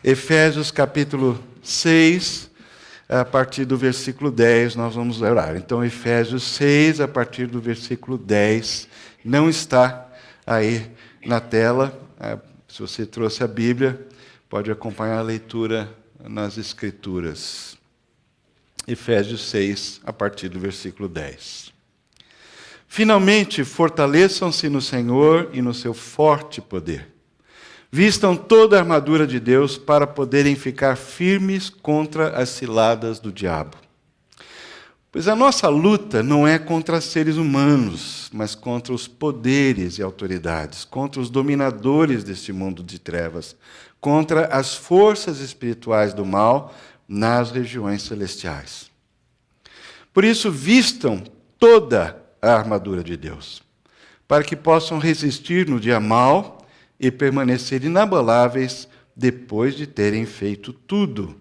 Efésios capítulo 6, a partir do versículo 10, nós vamos orar. Então, Efésios 6, a partir do versículo 10, não está aí na tela. Se você trouxe a Bíblia, pode acompanhar a leitura nas Escrituras. Efésios 6, a partir do versículo 10. Finalmente, fortaleçam-se no Senhor e no seu forte poder. Vistam toda a armadura de Deus para poderem ficar firmes contra as ciladas do diabo. Pois a nossa luta não é contra seres humanos, mas contra os poderes e autoridades, contra os dominadores deste mundo de trevas, contra as forças espirituais do mal nas regiões celestiais. Por isso, vistam toda a armadura de Deus, para que possam resistir no dia mau e permanecer inabaláveis depois de terem feito tudo.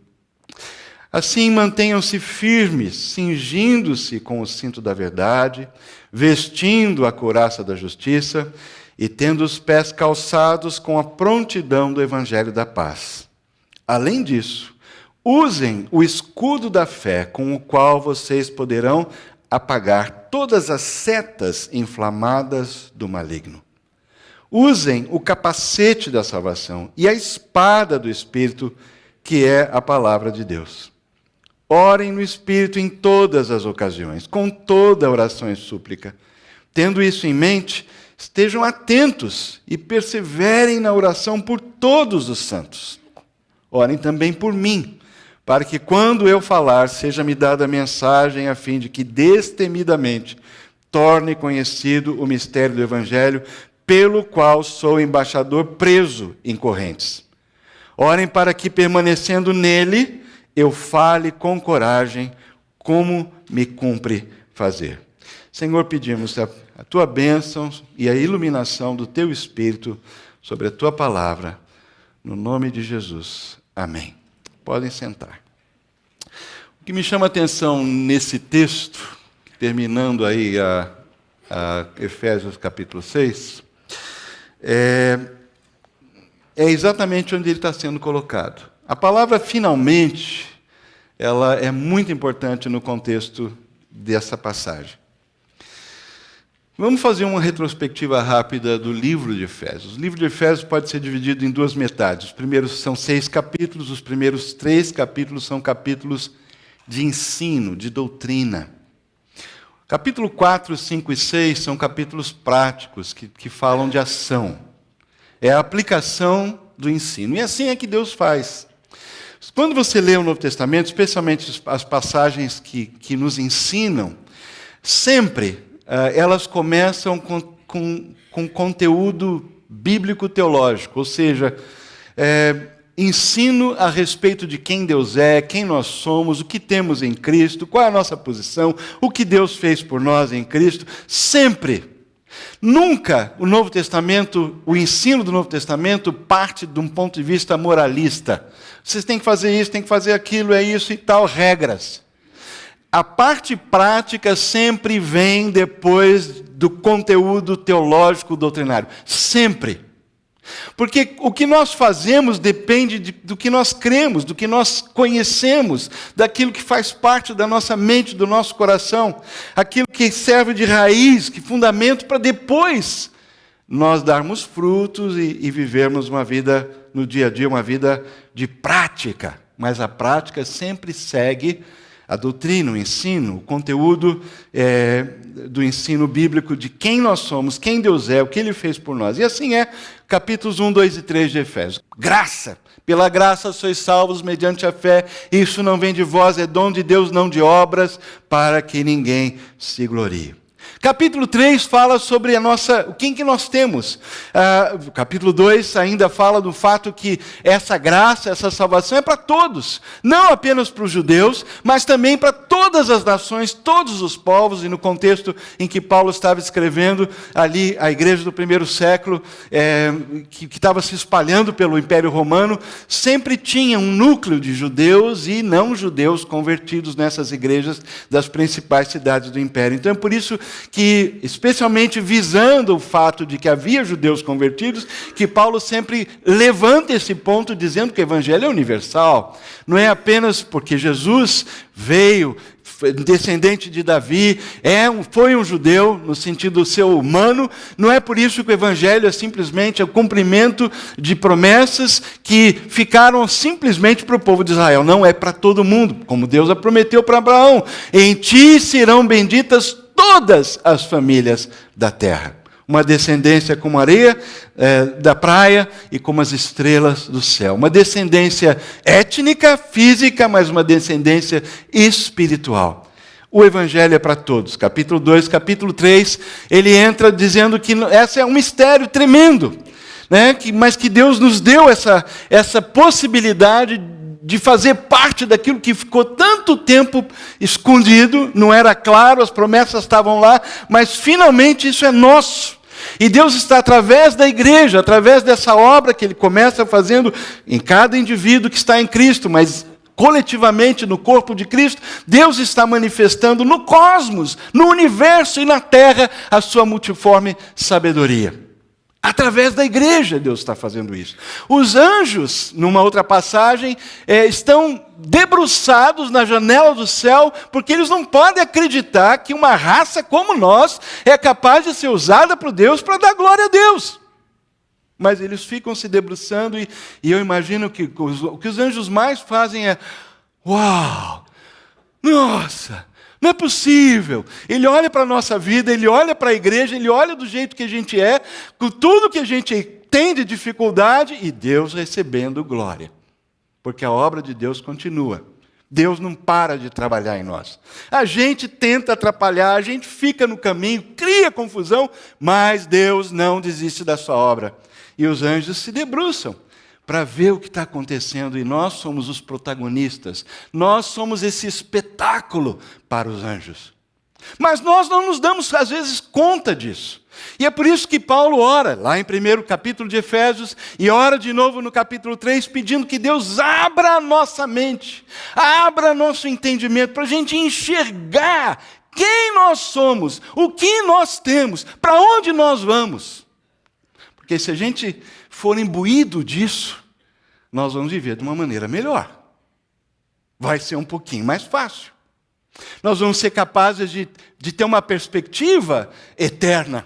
Assim, mantenham-se firmes, cingindo-se com o cinto da verdade, vestindo a couraça da justiça e tendo os pés calçados com a prontidão do evangelho da paz. Além disso, usem o escudo da fé, com o qual vocês poderão apagar todas as setas inflamadas do maligno. Usem o capacete da salvação e a espada do Espírito, que é a palavra de Deus. Orem no Espírito em todas as ocasiões, com toda oração e súplica. Tendo isso em mente, estejam atentos e perseverem na oração por todos os santos. Orem também por mim, para que quando eu falar, seja-me dada a mensagem a fim de que destemidamente torne conhecido o mistério do Evangelho, pelo qual sou embaixador preso em correntes. Orem para que, permanecendo nele, eu fale com coragem, como me cumpre fazer. Senhor, pedimos a tua bênção e a iluminação do teu Espírito sobre a tua palavra, no nome de Jesus. Amém. Podem sentar. O que me chama a atenção nesse texto, terminando aí a Efésios capítulo 6, é exatamente onde ele está sendo colocado. A palavra finalmente, ela é muito importante no contexto dessa passagem. Vamos fazer uma retrospectiva rápida do livro de Efésios. O livro de Efésios pode ser dividido em duas metades. Os primeiros são 6 capítulos, os primeiros 3 capítulos são capítulos de ensino, de doutrina. Capítulo 4, 5 e 6 são capítulos práticos, que falam de ação. É a aplicação do ensino. E assim é que Deus faz. Quando você lê o Novo Testamento, especialmente as passagens que nos ensinam, sempre elas começam com conteúdo bíblico-teológico, ou seja, ensino a respeito de quem Deus é, quem nós somos, o que temos em Cristo, qual é a nossa posição, o que Deus fez por nós em Cristo, sempre. Nunca o Novo Testamento, o ensino do Novo Testamento parte de um ponto de vista moralista. Vocês têm que fazer isso, têm que fazer aquilo, é isso e tal, regras. A parte prática sempre vem depois do conteúdo teológico doutrinário. Sempre. Porque o que nós fazemos depende do que nós cremos, do que nós conhecemos, daquilo que faz parte da nossa mente, do nosso coração, aquilo que serve de raiz, que fundamento para depois nós darmos frutos e vivermos uma vida no dia a dia, uma vida de prática. Mas a prática sempre segue a doutrina, o ensino, o conteúdo do ensino bíblico de quem nós somos, quem Deus é, o que Ele fez por nós. E assim é capítulos 1, 2 e 3 de Efésios. Graça. Pela graça sois salvos mediante a fé. Isso não vem de vós, é dom de Deus, não de obras, para que ninguém se glorie. Capítulo 3 fala sobre quem que nós temos. Capítulo 2 ainda fala do fato que essa graça, essa salvação é para todos. Não apenas para os judeus, mas também para todas as nações, todos os povos. E no contexto em que Paulo estava escrevendo ali, a igreja do primeiro século, que estava se espalhando pelo Império Romano, sempre tinha um núcleo de judeus e não judeus convertidos nessas igrejas das principais cidades do Império. Então, por isso que, especialmente visando o fato de que havia judeus convertidos, que Paulo sempre levanta esse ponto dizendo que o evangelho é universal. Não é apenas porque Jesus veio, descendente de Davi, foi um judeu no sentido seu humano, não é por isso que o evangelho é simplesmente o cumprimento de promessas que ficaram simplesmente para o povo de Israel. Não é para todo mundo, como Deus a prometeu para Abraão. Em ti serão benditas todas as famílias da terra. Uma descendência como a areia da praia e como as estrelas do céu. Uma descendência étnica, física, mas uma descendência espiritual. O Evangelho é para todos. Capítulo 2, capítulo 3, ele entra dizendo que esse é um mistério tremendo, né? Mas que Deus nos deu essa possibilidade de fazer parte daquilo que ficou tanto tempo escondido, não era claro, as promessas estavam lá, mas finalmente isso é nosso. E Deus está através da igreja, através dessa obra que Ele começa fazendo em cada indivíduo que está em Cristo, mas coletivamente no corpo de Cristo, Deus está manifestando no cosmos, no universo e na terra a sua multiforme sabedoria. Através da igreja Deus está fazendo isso. Os anjos, numa outra passagem, estão debruçados na janela do céu, porque eles não podem acreditar que uma raça como nós é capaz de ser usada por Deus para dar glória a Deus. Mas eles ficam se debruçando e eu imagino que o que os anjos mais fazem é: uau, nossa, não é possível. Ele olha para a nossa vida, ele olha para a igreja, ele olha do jeito que a gente é, com tudo que a gente tem de dificuldade, e Deus recebendo glória. Porque a obra de Deus continua. Deus não para de trabalhar em nós. A gente tenta atrapalhar, a gente fica no caminho, cria confusão, mas Deus não desiste da sua obra. E os anjos se debruçam para ver o que está acontecendo, e nós somos os protagonistas. Nós somos esse espetáculo para os anjos. Mas nós não nos damos, às vezes, conta disso. E é por isso que Paulo ora, lá em 1º capítulo de Efésios, e ora de novo no capítulo 3, pedindo que Deus abra a nossa mente, abra nosso entendimento, para a gente enxergar quem nós somos, o que nós temos, para onde nós vamos. Porque se a gente for imbuído disso, nós vamos viver de uma maneira melhor. Vai ser um pouquinho mais fácil. Nós vamos ser capazes de ter uma perspectiva eterna.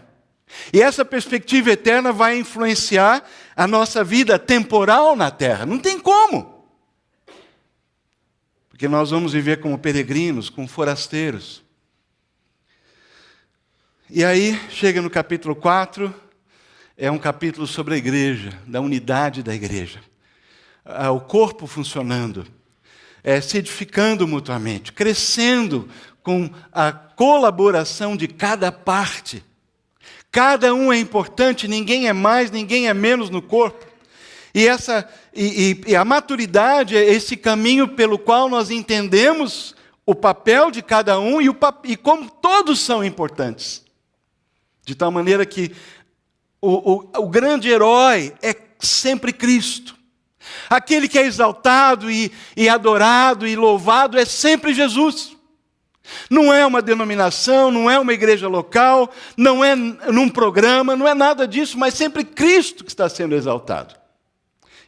E essa perspectiva eterna vai influenciar a nossa vida temporal na terra. Não tem como. Porque nós vamos viver como peregrinos, como forasteiros. E aí, chega no capítulo 4, é um capítulo sobre a igreja, da unidade da igreja. O corpo funcionando, se edificando mutuamente, crescendo com a colaboração de cada parte. Cada um é importante, ninguém é mais, ninguém é menos no corpo. E a maturidade é esse caminho pelo qual nós entendemos o papel de cada um e como todos são importantes. De tal maneira que o grande herói é sempre Cristo. Aquele que é exaltado e adorado e louvado é sempre Jesus. Não é uma denominação, não é uma igreja local, não é num programa, não é nada disso, mas sempre Cristo que está sendo exaltado.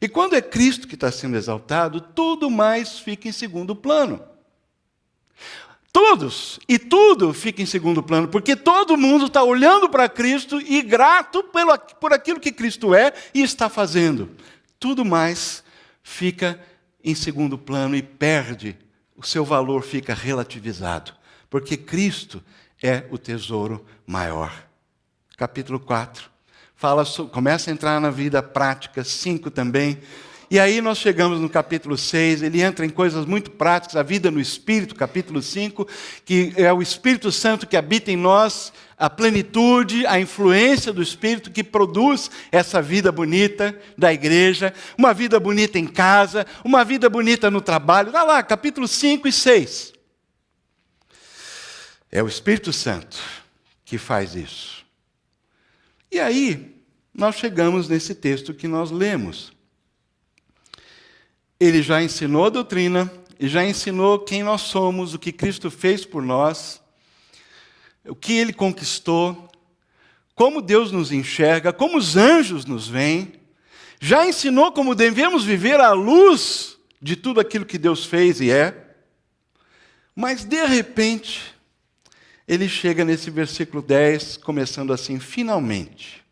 E quando é Cristo que está sendo exaltado, tudo mais fica em segundo plano. Todos e tudo fica em segundo plano, porque todo mundo está olhando para Cristo e grato por aquilo que Cristo é e está fazendo. Tudo mais fica em segundo plano e perde, o seu valor fica relativizado, porque Cristo é o tesouro maior. Capítulo 4, começa a entrar na vida prática, 5 também. E aí nós chegamos no capítulo 6, ele entra em coisas muito práticas, a vida no Espírito, capítulo 5, que é o Espírito Santo que habita em nós, a plenitude, a influência do Espírito que produz essa vida bonita da igreja, uma vida bonita em casa, uma vida bonita no trabalho. Dá lá, capítulo 5 e 6. É o Espírito Santo que faz isso. E aí, nós chegamos nesse texto que nós lemos. Ele já ensinou a doutrina, e já ensinou quem nós somos, o que Cristo fez por nós. o que ele conquistou, como Deus nos enxerga, como os anjos nos veem, já ensinou como devemos viver à luz de tudo aquilo que Deus fez e é, mas de repente, ele chega nesse versículo 10, começando assim, finalmente.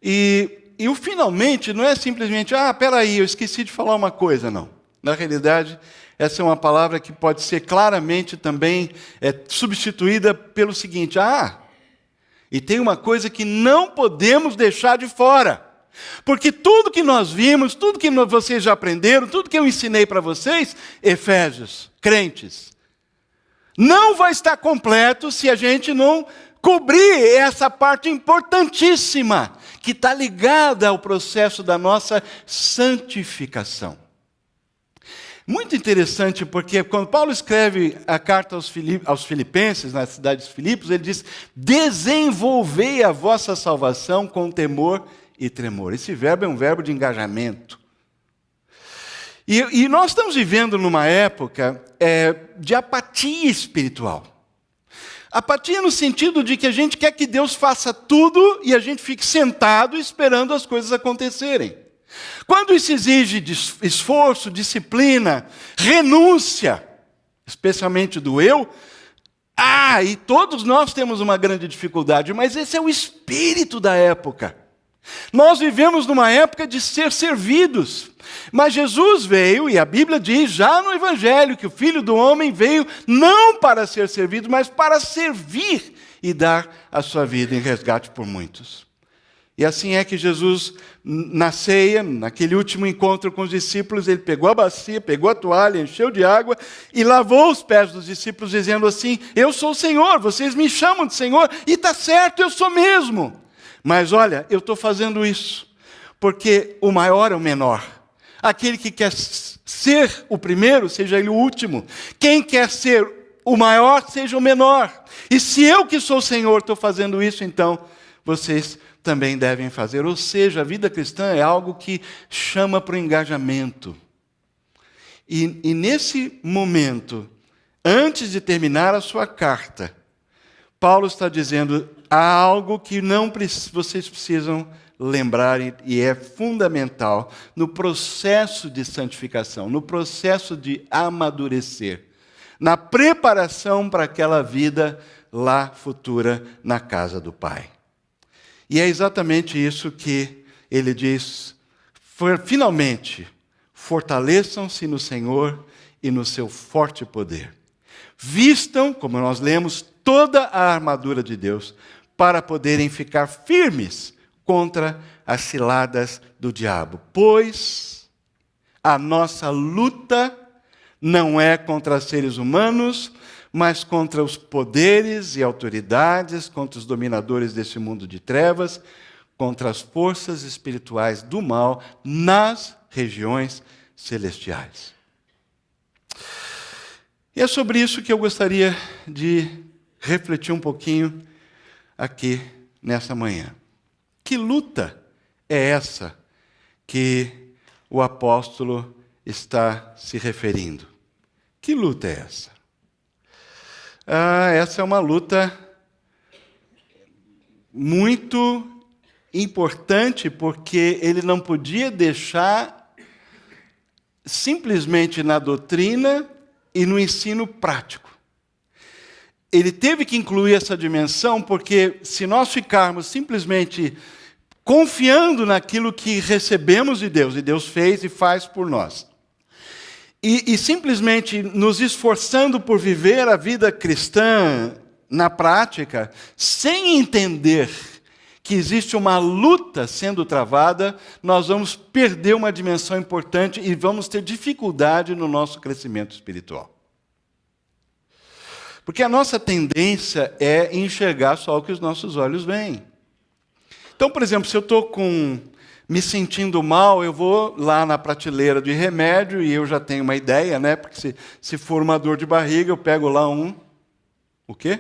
E o finalmente não é simplesmente, peraí, eu esqueci de falar uma coisa, não. Na realidade, essa é uma palavra que pode ser claramente também substituída pelo seguinte, e tem uma coisa que não podemos deixar de fora. Porque tudo que nós vimos, tudo que vocês já aprenderam, tudo que eu ensinei para vocês, Efésios, crentes, não vai estar completo se a gente não cobrir essa parte importantíssima, que está ligada ao processo da nossa santificação. Muito interessante, porque quando Paulo escreve a carta aos Filipenses, na cidade de Filipos, ele diz, desenvolvei a vossa salvação com temor e tremor. Esse verbo é um verbo de engajamento. E nós estamos vivendo numa época de apatia espiritual. Apatia no sentido de que a gente quer que Deus faça tudo e a gente fique sentado esperando as coisas acontecerem. Quando isso exige esforço, disciplina, renúncia, especialmente do eu, e todos nós temos uma grande dificuldade, mas esse é o espírito da época. Nós vivemos numa época de ser servidos, mas Jesus veio, e a Bíblia diz já no Evangelho, que o Filho do Homem veio não para ser servido, mas para servir e dar a sua vida em resgate por muitos. E assim é que Jesus, na ceia, naquele último encontro com os discípulos, ele pegou a bacia, pegou a toalha, encheu de água e lavou os pés dos discípulos, dizendo assim, eu sou o Senhor, vocês me chamam de Senhor, e está certo, eu sou mesmo. Mas olha, eu estou fazendo isso, porque o maior é o menor. Aquele que quer ser o primeiro, seja ele o último. Quem quer ser o maior, seja o menor. E se eu que sou o Senhor estou fazendo isso, então vocês também devem fazer. Ou seja, a vida cristã é algo que chama para o engajamento. E nesse momento, antes de terminar a sua carta, Paulo está dizendo, há algo que vocês precisam lembrar e é fundamental no processo de santificação, no processo de amadurecer, na preparação para aquela vida lá futura na casa do Pai. E é exatamente isso que ele diz, finalmente, fortaleçam-se no Senhor e no seu forte poder. Vistam, como nós lemos, toda a armadura de Deus, para poderem ficar firmes contra as ciladas do diabo. Pois a nossa luta não é contra seres humanos, mas contra os poderes e autoridades, contra os dominadores desse mundo de trevas, contra as forças espirituais do mal nas regiões celestiais. E é sobre isso que eu gostaria de refletir um pouquinho aqui nessa manhã. Que luta é essa que o apóstolo está se referindo? Que luta é essa? Essa é uma luta muito importante, porque ele não podia deixar simplesmente na doutrina e no ensino prático. Ele teve que incluir essa dimensão, porque se nós ficarmos simplesmente confiando naquilo que recebemos de Deus, e Deus fez e faz por nós, e simplesmente nos esforçando por viver a vida cristã na prática, sem entender que existe uma luta sendo travada, nós vamos perder uma dimensão importante e vamos ter dificuldade no nosso crescimento espiritual. Porque a nossa tendência é enxergar só o que os nossos olhos veem. Então, por exemplo, se eu estou me sentindo mal, eu vou lá na prateleira de remédio e eu já tenho uma ideia, né? Porque se for uma dor de barriga, eu pego lá o quê?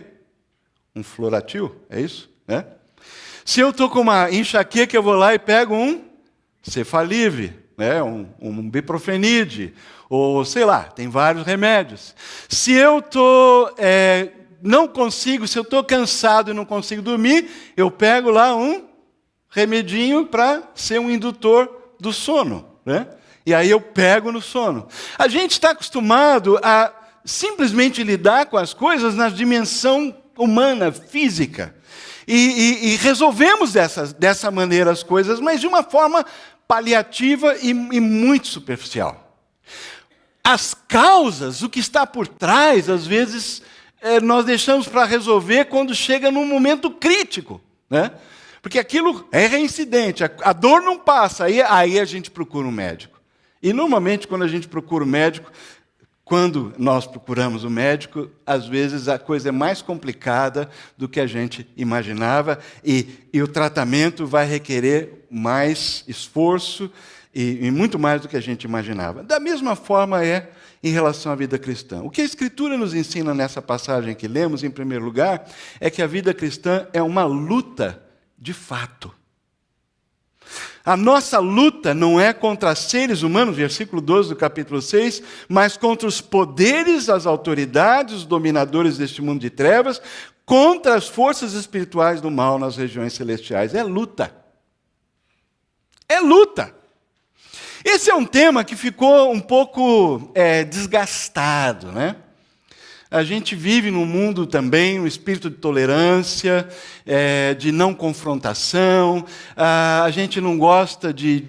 Um Floratil, é isso? Né? Se eu estou com uma enxaqueca, eu vou lá e pego um Cefalive, né? um Biprofenide, ou sei lá, tem vários remédios. Se eu estou não consigo, se eu estou cansado e não consigo dormir, eu pego lá um remedinho para ser um indutor do sono, né? E aí eu pego no sono. A gente está acostumado a simplesmente lidar com as coisas na dimensão humana, física. E resolvemos dessa maneira as coisas, mas de uma forma paliativa e muito superficial. As causas, o que está por trás, às vezes, nós deixamos para resolver quando chega num momento crítico, né? Porque aquilo é reincidente, a dor não passa, aí a gente procura um médico. E normalmente quando a gente procura um médico, quando nós procuramos um médico, às vezes a coisa é mais complicada do que a gente imaginava e o tratamento vai requerer mais esforço e muito mais do que a gente imaginava. Da mesma forma é em relação à vida cristã. O que a Escritura nos ensina nessa passagem que lemos, em primeiro lugar, é que a vida cristã é uma luta de fato. A nossa luta não é contra seres humanos, versículo 12 do capítulo 6, mas contra os poderes, as autoridades, os dominadores deste mundo de trevas, contra as forças espirituais do mal nas regiões celestiais. É luta. É luta. Esse é um tema que ficou um pouco desgastado, né? A gente vive num mundo também, um espírito de tolerância, de não confrontação. A gente não gosta de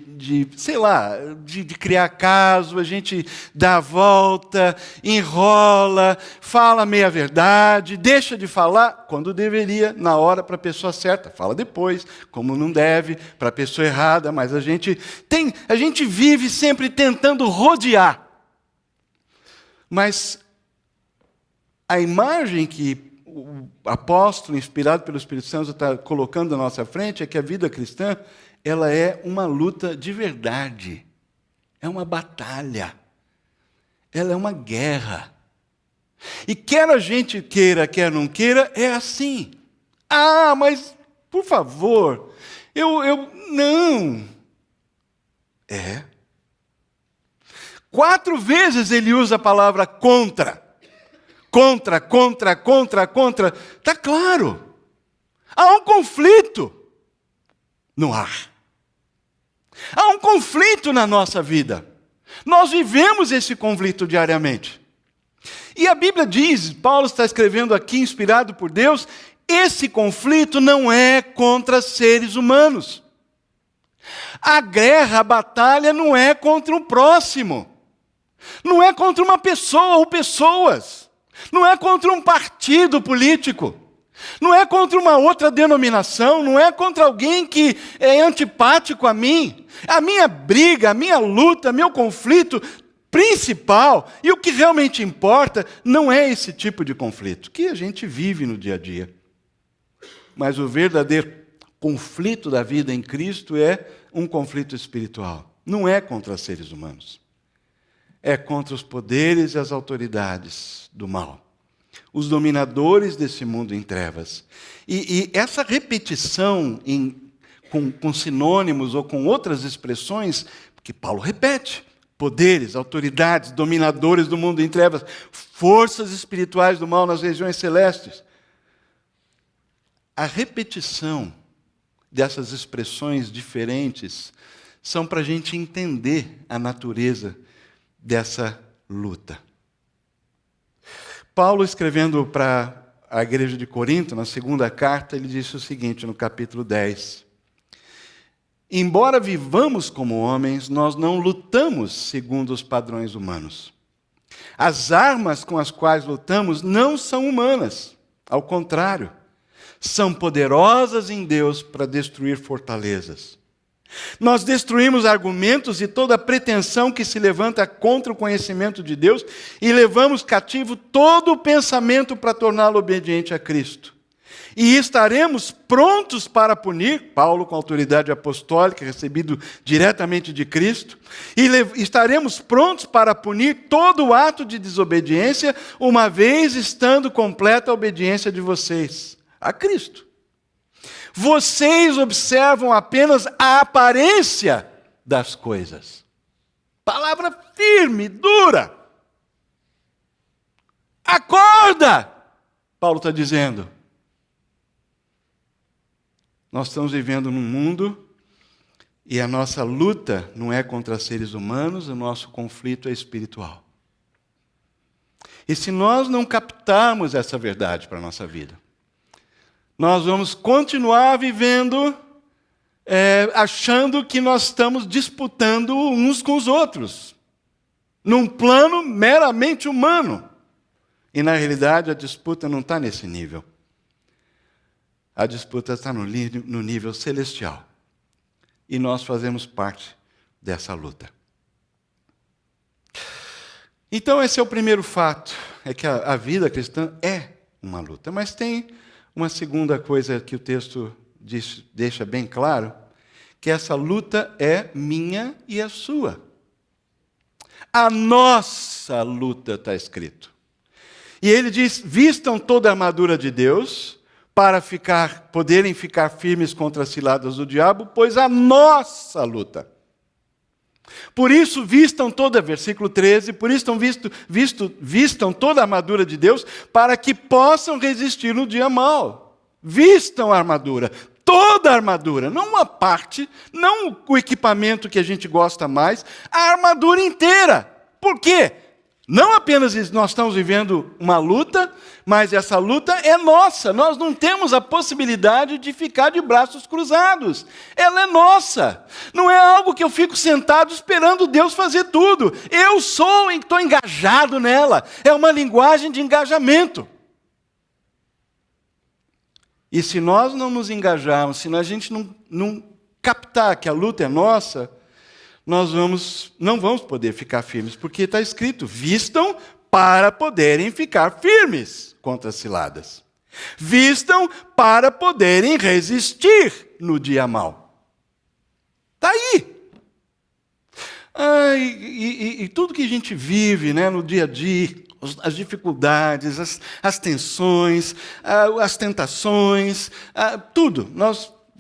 criar caso. A gente dá a volta, enrola, fala meia verdade, deixa de falar quando deveria, na hora, para a pessoa certa. Fala depois, como não deve, para a pessoa errada. Mas a gente vive sempre tentando rodear. Mas a imagem que o apóstolo, inspirado pelo Espírito Santo, está colocando na nossa frente é que a vida cristã ela é uma luta de verdade. É uma batalha. Ela é uma guerra. E quer a gente queira, quer não queira, é assim. Ah, mas, por favor, não. 4 vezes ele usa a palavra contra. Contra. Está claro. Há um conflito no ar. Há um conflito na nossa vida. Nós vivemos esse conflito diariamente. E a Bíblia diz, Paulo está escrevendo aqui, inspirado por Deus, esse conflito não é contra seres humanos. A guerra, a batalha não é contra o próximo. Não é contra uma pessoa ou pessoas. Não é contra um partido político, não é contra uma outra denominação, não é contra alguém que é antipático a mim. A minha briga, a minha luta, meu conflito principal, e o que realmente importa, não é esse tipo de conflito que a gente vive no dia a dia. Mas o verdadeiro conflito da vida em Cristo é um conflito espiritual. Não é contra seres humanos. É contra os poderes e as autoridades do mal, os dominadores desse mundo em trevas. E essa repetição com sinônimos ou com outras expressões, que Paulo repete, poderes, autoridades, dominadores do mundo em trevas, forças espirituais do mal nas regiões celestes. A repetição dessas expressões diferentes são para a gente entender a natureza dessa luta. Paulo, escrevendo para a igreja de Corinto, na segunda carta, ele disse o seguinte, no capítulo 10. Embora vivamos como homens, nós não lutamos segundo os padrões humanos. As armas com as quais lutamos não são humanas. Ao contrário, são poderosas em Deus para destruir fortalezas. Nós destruímos argumentos e toda pretensão que se levanta contra o conhecimento de Deus e levamos cativo todo o pensamento para torná-lo obediente a Cristo. E estaremos prontos para punir, Paulo com autoridade apostólica, recebido diretamente de Cristo, e estaremos prontos para punir todo o ato de desobediência, uma vez estando completa a obediência de vocês a Cristo. Vocês observam apenas a aparência das coisas. Palavra firme, dura. Acorda! Paulo está dizendo? Nós estamos vivendo num mundo e a nossa luta não é contra seres humanos, o nosso conflito é espiritual. E se nós não captarmos essa verdade para a nossa vida, nós vamos continuar vivendo achando que nós estamos disputando uns com os outros, num plano meramente humano. E, na realidade, a disputa não está nesse nível. A disputa está no nível celestial. E nós fazemos parte dessa luta. Então, esse é o primeiro fato, é que a vida cristã é uma luta. Mas tem uma segunda coisa que o texto deixa bem claro, que essa luta é minha e a sua. A nossa luta está escrito. E ele diz, vistam toda a armadura de Deus, para poderem ficar firmes contra as ciladas do diabo, pois a nossa luta. Por isso vistam versículo 13, por isso vistam toda a armadura de Deus, para que possam resistir no dia mau. Vistam a armadura, toda a armadura, não uma parte, não o equipamento que a gente gosta mais, a armadura inteira. Por quê? Não apenas nós estamos vivendo uma luta, mas essa luta é nossa. Nós não temos a possibilidade de ficar de braços cruzados. Ela é nossa. Não é algo que eu fico sentado esperando Deus fazer tudo. Eu estou engajado nela. É uma linguagem de engajamento. E se nós não nos engajarmos, se a gente não captar que a luta é nossa, nós não vamos poder ficar firmes, porque está escrito, vistam para poderem ficar firmes contra as ciladas. Vistam para poderem resistir no dia mau. Está aí. E tudo que a gente vive, né, no dia a dia, as dificuldades, as tensões, as tentações, tudo.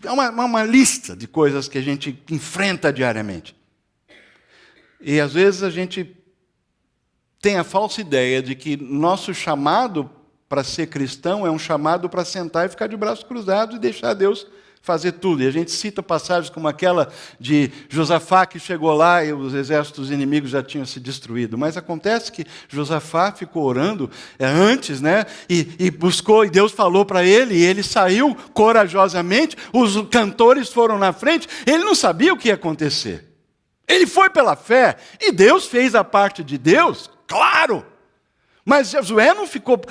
É uma lista de coisas que a gente enfrenta diariamente. E às vezes a gente tem a falsa ideia de que nosso chamado para ser cristão é um chamado para sentar e ficar de braços cruzados e deixar Deus fazer tudo. E a gente cita passagens como aquela de Josafá, que chegou lá e os exércitos inimigos já tinham se destruído. Mas acontece que Josafá ficou orando antes, né? E buscou, e Deus falou para ele, e ele saiu corajosamente, os cantores foram na frente, ele não sabia o que ia acontecer. Ele foi pela fé, e Deus fez a parte de Deus, claro. Mas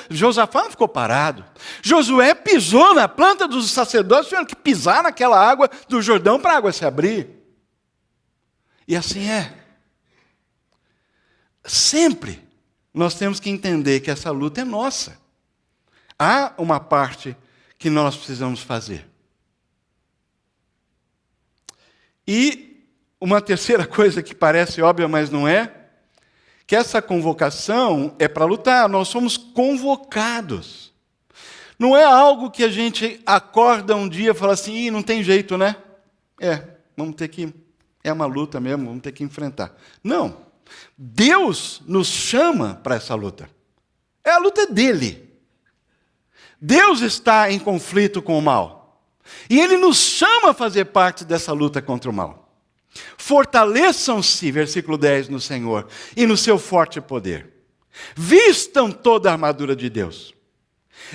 Josafá não ficou parado. Josué pisou na planta dos sacerdotes, tiveram que pisar naquela água do Jordão para a água se abrir. E assim é. Sempre nós temos que entender que essa luta é nossa. Há uma parte que nós precisamos fazer. E uma terceira coisa que parece óbvia, mas não é, que essa convocação é para lutar, nós somos convocados. Não é algo que a gente acorda um dia e fala assim, não tem jeito, né? Vamos ter que, é uma luta mesmo, vamos ter que enfrentar. Não, Deus nos chama para essa luta. A luta é dele. Deus está em conflito com o mal. E Ele nos chama a fazer parte dessa luta contra o mal. Fortaleçam-se, versículo 10, no Senhor e no seu forte poder. Vistam toda a armadura de Deus.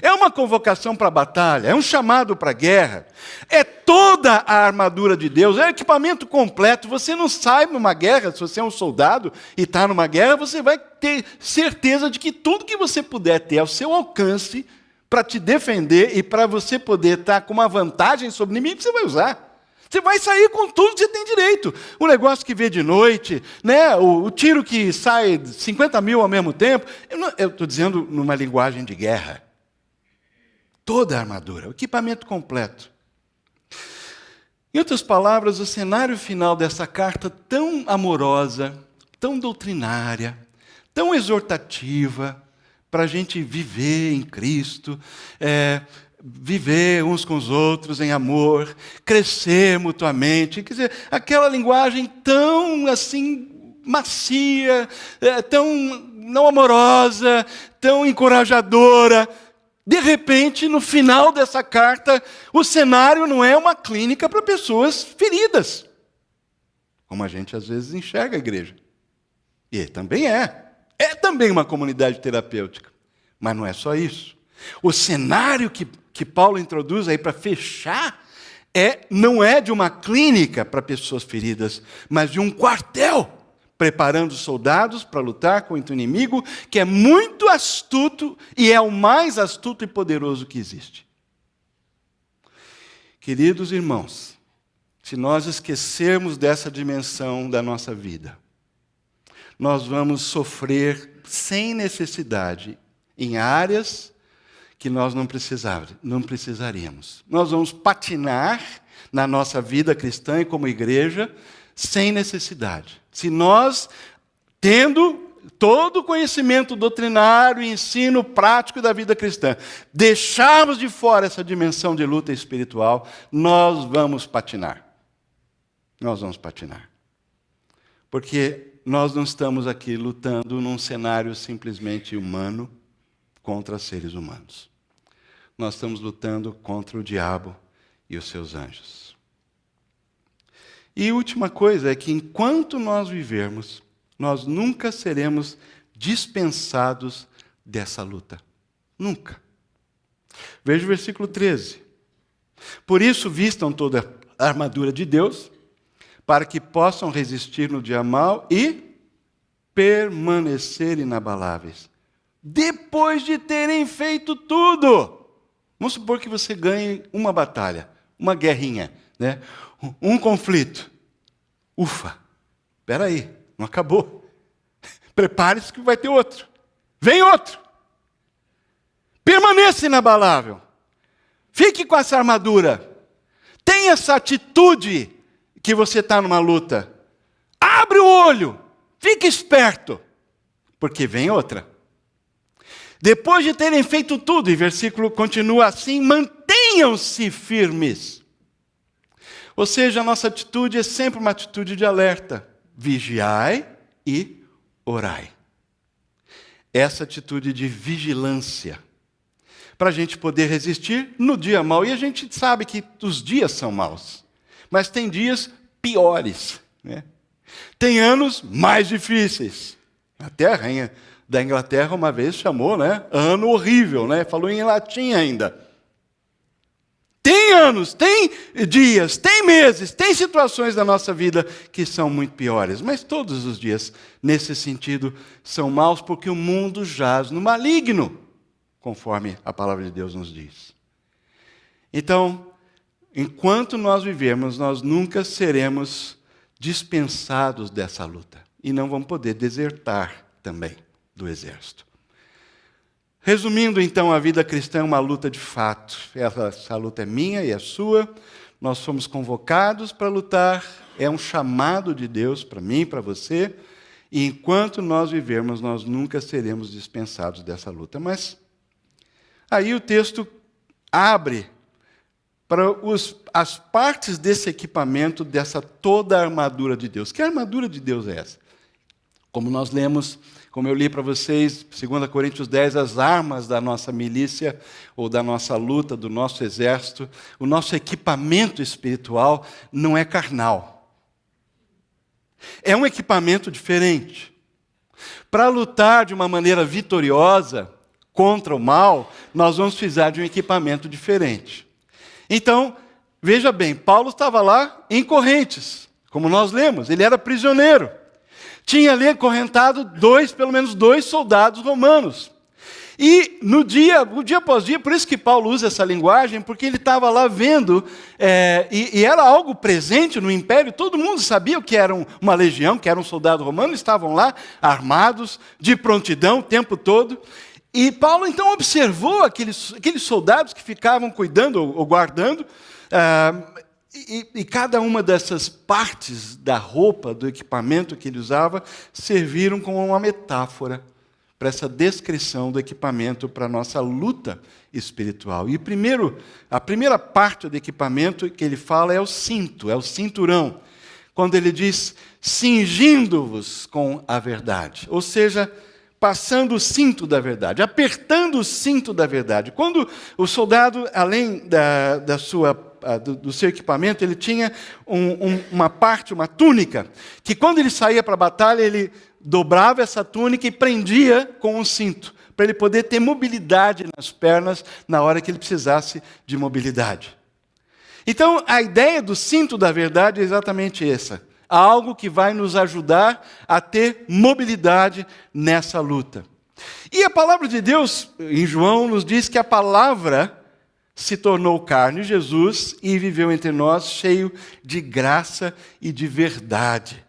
É uma convocação para a batalha, é um chamado para a guerra. É toda a armadura de Deus, é o equipamento completo. Você não sai numa guerra, se você é um soldado e está numa guerra, você vai ter certeza de que tudo que você puder ter ao seu alcance para te defender e para você poder estar com uma vantagem sobre o inimigo, você vai usar. Você vai sair com tudo que você tem direito. O negócio que vê de noite, né? O tiro que sai 50 mil ao mesmo tempo. Eu estou dizendo numa linguagem de guerra. Toda a armadura, o equipamento completo. Em outras palavras, o cenário final dessa carta tão amorosa, tão doutrinária, tão exortativa, para a gente viver em Cristo, viver uns com os outros em amor, crescer mutuamente, quer dizer, aquela linguagem tão assim macia, tão não amorosa, tão encorajadora, De repente, no final dessa carta, o cenário não é uma clínica para pessoas feridas, como a gente às vezes enxerga a igreja. E também é também uma comunidade terapêutica, mas não é só isso. O cenário que Paulo introduz aí para fechar não é de uma clínica para pessoas feridas, mas de um quartel, preparando soldados para lutar contra o inimigo, que é muito astuto e é o mais astuto e poderoso que existe. Queridos irmãos, se nós esquecermos dessa dimensão da nossa vida, nós vamos sofrer sem necessidade em áreas que nós não precisaríamos. Nós vamos patinar na nossa vida cristã e como igreja sem necessidade. Se nós, tendo todo o conhecimento doutrinário e ensino prático da vida cristã, deixarmos de fora essa dimensão de luta espiritual, nós vamos patinar. Nós vamos patinar. Porque nós não estamos aqui lutando num cenário simplesmente humano contra seres humanos. Nós estamos lutando contra o diabo e os seus anjos. E a última coisa é que enquanto nós vivermos, nós nunca seremos dispensados dessa luta. Nunca. Veja o versículo 13. Por isso vistam toda a armadura de Deus, para que possam resistir no dia mau e permanecer inabaláveis. Depois de terem feito tudo. Vamos supor que você ganhe uma batalha, uma guerrinha, né? Um conflito. Ufa, espera aí, não acabou. Prepare-se que vai ter outro. Vem outro. Permaneça inabalável. Fique com essa armadura. Tenha essa atitude que você está numa luta. Abre o olho. Fique esperto. Porque vem outra. Depois de terem feito tudo, e o versículo continua assim, mantenham-se firmes. Ou seja, a nossa atitude é sempre uma atitude de alerta. Vigiai e orai. Essa atitude de vigilância. Para a gente poder resistir no dia mau. E a gente sabe que os dias são maus. Mas tem dias piores. Né? Tem anos mais difíceis. Até a rainha da Inglaterra uma vez chamou, né? Ano horrível, né? Falou em latim ainda. Tem anos, tem dias, tem meses, tem situações da nossa vida que são muito piores. Mas todos os dias, nesse sentido, são maus porque o mundo jaz no maligno, conforme a palavra de Deus nos diz. Então, enquanto nós vivermos, nós nunca seremos dispensados dessa luta. E não vamos poder desertar também do exército. Resumindo, então, a vida cristã é uma luta de fato. Essa luta é minha e é sua. Nós fomos convocados para lutar. É um chamado de Deus para mim e para você. E enquanto nós vivermos, nós nunca seremos dispensados dessa luta. Mas aí o texto abre para as partes desse equipamento, dessa toda a armadura de Deus. Que armadura de Deus é essa? Como nós lemos, como eu li para vocês, 2 Coríntios 10, as armas da nossa milícia, ou da nossa luta, do nosso exército, o nosso equipamento espiritual não é carnal. É um equipamento diferente. Para lutar de uma maneira vitoriosa contra o mal, nós vamos precisar de um equipamento diferente. Então, veja bem, Paulo estava lá em Correntes, como nós lemos, ele era prisioneiro. Tinha ali acorrentado pelo menos dois soldados romanos. E dia após dia, por isso que Paulo usa essa linguagem, porque ele estava lá vendo, e era algo presente no império, todo mundo sabia o que era uma legião, que era um soldado romano, estavam lá armados, de prontidão o tempo todo. E Paulo então observou aqueles soldados que ficavam cuidando ou guardando, e cada uma dessas partes da roupa, do equipamento que ele usava, serviram como uma metáfora para essa descrição do equipamento para a nossa luta espiritual. E a primeira parte do equipamento que ele fala é o cinto, é o cinturão. Quando ele diz, cingindo-vos com a verdade. Ou seja, passando o cinto da verdade, apertando o cinto da verdade. Quando o soldado, além do seu equipamento, ele tinha uma túnica, que quando ele saía para a batalha, ele dobrava essa túnica e prendia com um cinto, para ele poder ter mobilidade nas pernas na hora que ele precisasse de mobilidade. Então, a ideia do cinto da verdade é exatamente essa. Algo que vai nos ajudar a ter mobilidade nessa luta. E a palavra de Deus, em João, nos diz que a palavra se tornou carne, Jesus, e viveu entre nós cheio de graça e de verdade.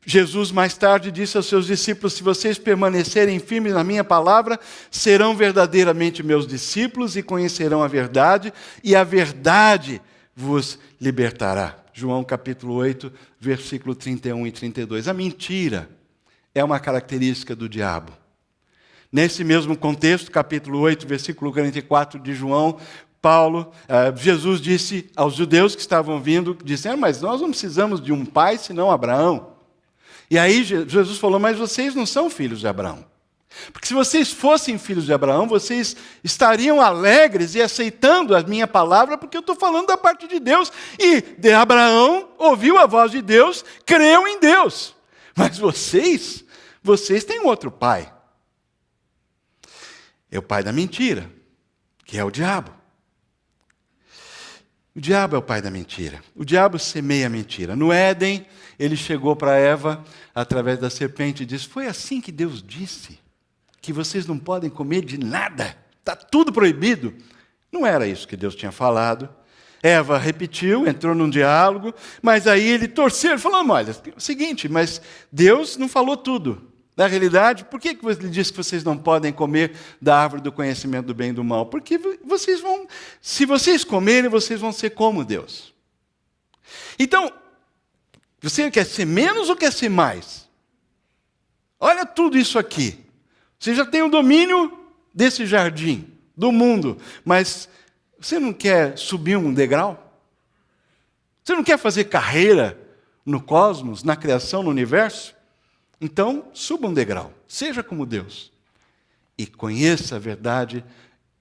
Jesus mais tarde disse aos seus discípulos: se vocês permanecerem firmes na minha palavra, serão verdadeiramente meus discípulos e conhecerão a verdade, e a verdade vos libertará. João capítulo 8, versículo 31 e 32. A mentira é uma característica do diabo. Nesse mesmo contexto, capítulo 8, versículo 44 de João, Jesus disse aos judeus que estavam vindo, disseram: mas nós não precisamos de um pai senão Abraão. E aí Jesus falou: mas vocês não são filhos de Abraão. Porque se vocês fossem filhos de Abraão, vocês estariam alegres e aceitando a minha palavra, porque eu estou falando da parte de Deus. E de Abraão ouviu a voz de Deus, creu em Deus. Mas vocês têm outro pai. É o pai da mentira, que é o diabo. O diabo é o pai da mentira. O diabo semeia a mentira. No Éden, ele chegou para Eva, através da serpente, e disse: foi assim que Deus disse, que vocês não podem comer de nada, está tudo proibido. Não era isso que Deus tinha falado. Eva repetiu, entrou num diálogo, mas aí ele torceu, falando: olha, é o seguinte, mas Deus não falou tudo. Na realidade, por que ele disse que vocês não podem comer da árvore do conhecimento do bem e do mal? Porque se vocês comerem, vocês vão ser como Deus. Então, você quer ser menos ou quer ser mais? Olha tudo isso aqui. Você já tem o domínio desse jardim, do mundo, mas você não quer subir um degrau? Você não quer fazer carreira no cosmos, na criação, no universo? Então, suba um degrau, seja como Deus, e conheça a verdade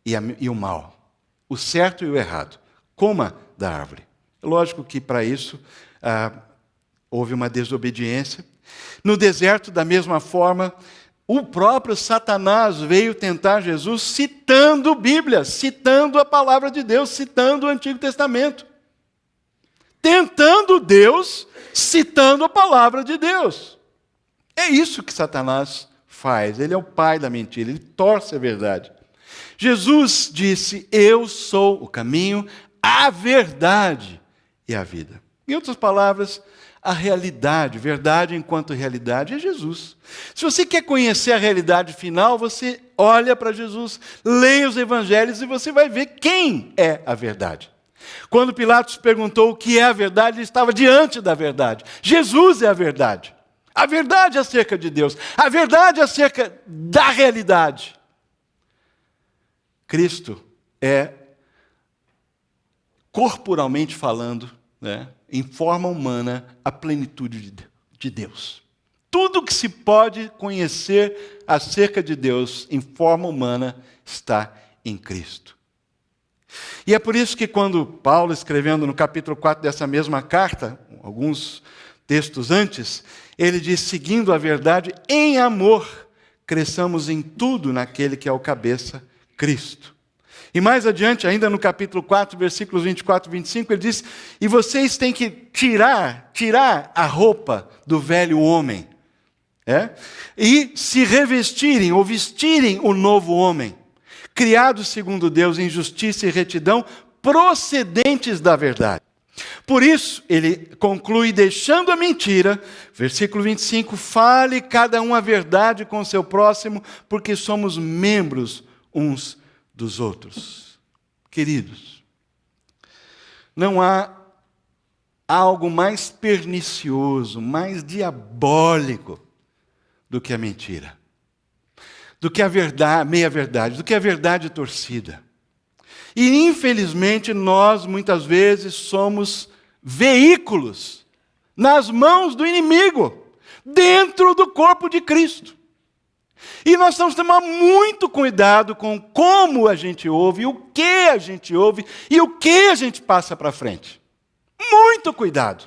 e o mal, o certo e o errado. Coma da árvore. Lógico que para isso houve uma desobediência. No deserto, da mesma forma, o próprio Satanás veio tentar Jesus citando Bíblia, citando a palavra de Deus, citando o Antigo Testamento. Tentando Deus, citando a palavra de Deus. É isso que Satanás faz. Ele é o pai da mentira, ele torce a verdade. Jesus disse: eu sou o caminho, a verdade e a vida. Em outras palavras, a realidade, verdade enquanto realidade, é Jesus. Se você quer conhecer a realidade final, você olha para Jesus, leia os evangelhos e você vai ver quem é a verdade. Quando Pilatos perguntou o que é a verdade, ele estava diante da verdade. Jesus é a verdade. A verdade acerca de Deus. A verdade acerca da realidade. Cristo é, corporalmente falando, em forma humana, a plenitude de Deus. Tudo que se pode conhecer acerca de Deus em forma humana está em Cristo. E é por isso que quando Paulo, escrevendo no capítulo 4 dessa mesma carta, alguns textos antes, ele diz: seguindo a verdade em amor, cresçamos em tudo naquele que é o cabeça, Cristo. E mais adiante, ainda no capítulo 4, versículos 24 e 25, ele diz: e vocês têm que tirar a roupa do velho homem, e se revestirem ou vestirem o novo homem, criado segundo Deus em justiça e retidão, procedentes da verdade. Por isso, ele conclui deixando a mentira, versículo 25, fale cada um a verdade com o seu próximo, porque somos membros uns dos outros. Queridos, não há algo mais pernicioso, mais diabólico do que a mentira, do que a verdade, meia-verdade, do que a verdade torcida. E, infelizmente, nós, muitas vezes, somos veículos nas mãos do inimigo, dentro do corpo de Cristo. E nós temos que tomar muito cuidado com como a gente ouve, o que a gente ouve e o que a gente passa para frente. Muito cuidado.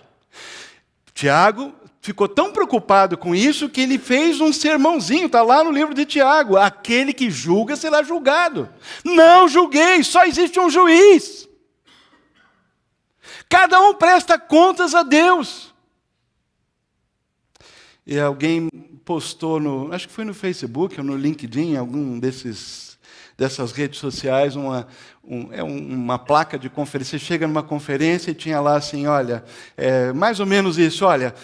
Tiago ficou tão preocupado com isso que ele fez um sermãozinho, está lá no livro de Tiago. Aquele que julga será julgado. Não julgueis, só existe um juiz. Cada um presta contas a Deus. E alguém postou, acho que foi no Facebook ou no LinkedIn, algum dessas redes sociais, uma placa de conferência. Você chega numa conferência e tinha lá assim, olha, mais ou menos isso, olha,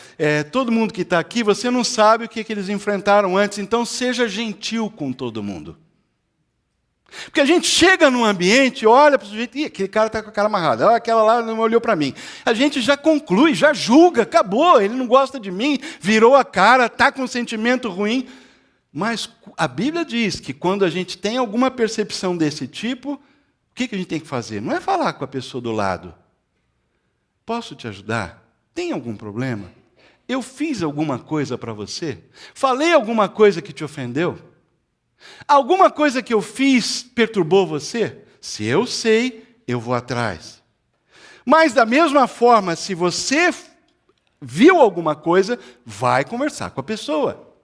todo mundo que está aqui, você não sabe o que eles enfrentaram antes, então seja gentil com todo mundo. Porque a gente chega num ambiente, olha para o sujeito, aquele cara está com a cara amarrada, aquela lá não olhou para mim. A gente já conclui, já julga, acabou, ele não gosta de mim, virou a cara, está com um sentimento ruim. Mas a Bíblia diz que quando a gente tem alguma percepção desse tipo, o que a gente tem que fazer? Não é falar com a pessoa do lado. Posso te ajudar? Tem algum problema? Eu fiz alguma coisa para você? Falei alguma coisa que te ofendeu? Alguma coisa que eu fiz perturbou você? Se eu sei, eu vou atrás. Mas da mesma forma, se você viu alguma coisa, vai conversar com a pessoa.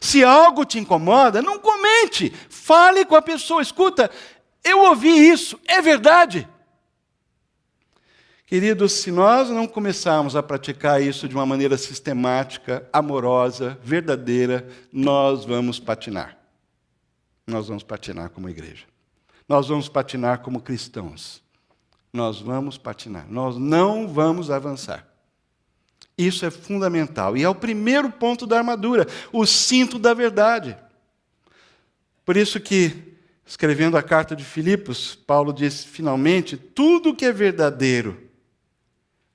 Se algo te incomoda, não comente. Fale com a pessoa. Escuta, eu ouvi isso, é verdade. Queridos, se nós não começarmos a praticar isso de uma maneira sistemática, amorosa, verdadeira, nós vamos patinar. Nós vamos patinar como igreja. Nós vamos patinar como cristãos. Nós vamos patinar. Nós não vamos avançar. Isso é fundamental. E é o primeiro ponto da armadura, o cinto da verdade. Por isso que, escrevendo a carta de Filipos, Paulo diz, finalmente, tudo que é verdadeiro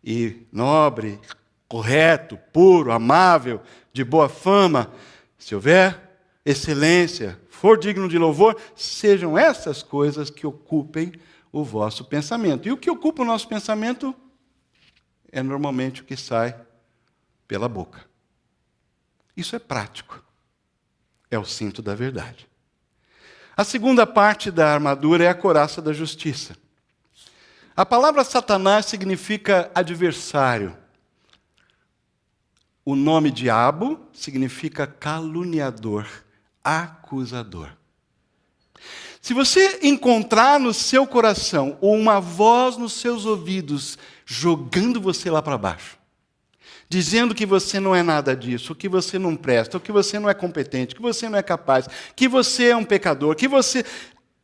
e nobre, correto, puro, amável, de boa fama, se houver excelência, for digno de louvor, sejam essas coisas que ocupem o vosso pensamento. E o que ocupa o nosso pensamento é normalmente o que sai pela boca. Isso é prático. É o cinto da verdade. A segunda parte da armadura é a couraça da justiça. A palavra Satanás significa adversário. O nome diabo significa caluniador, acusador. Se você encontrar no seu coração ou uma voz nos seus ouvidos jogando você lá para baixo, dizendo que você não é nada disso, que você não presta, que você não é competente, que você não é capaz, que você é um pecador, que você...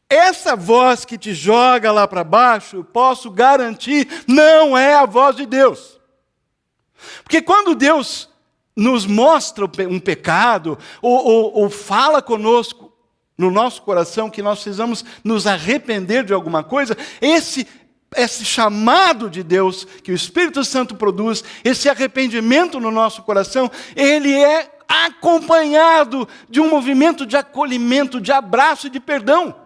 Essa voz que te joga lá para baixo, eu posso garantir, não é a voz de Deus. Porque quando Deus nos mostra um pecado, ou fala conosco, no nosso coração, que nós precisamos nos arrepender de alguma coisa, esse chamado de Deus, que o Espírito Santo produz, esse arrependimento no nosso coração, ele é acompanhado de um movimento de acolhimento, de abraço e de perdão.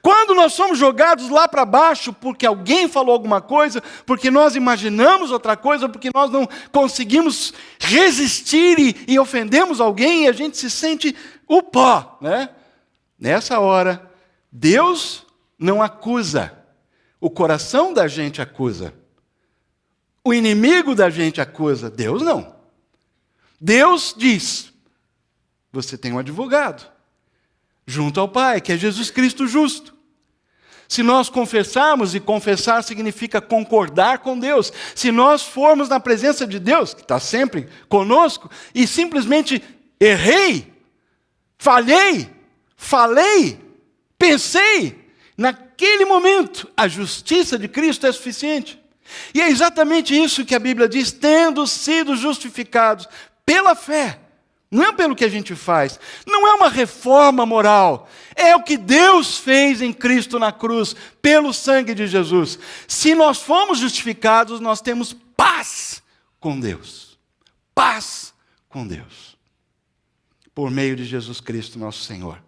Quando nós somos jogados lá para baixo porque alguém falou alguma coisa, porque nós imaginamos outra coisa, porque nós não conseguimos resistir e ofendemos alguém, e a gente se sente o pó, né? Nessa hora, Deus não acusa. O coração da gente acusa. O inimigo da gente acusa. Deus não. Deus diz, você tem um advogado junto ao Pai, que é Jesus Cristo justo. Se nós confessarmos, e confessar significa concordar com Deus, se nós formos na presença de Deus, que está sempre conosco, e simplesmente errei, falhei, falei, pensei, naquele momento, a justiça de Cristo é suficiente. E é exatamente isso que a Bíblia diz, tendo sido justificados pela fé, não é pelo que a gente faz, não é uma reforma moral, é o que Deus fez em Cristo na cruz, pelo sangue de Jesus. Se nós fomos justificados, nós temos paz com Deus. Paz com Deus. Por meio de Jesus Cristo, nosso Senhor.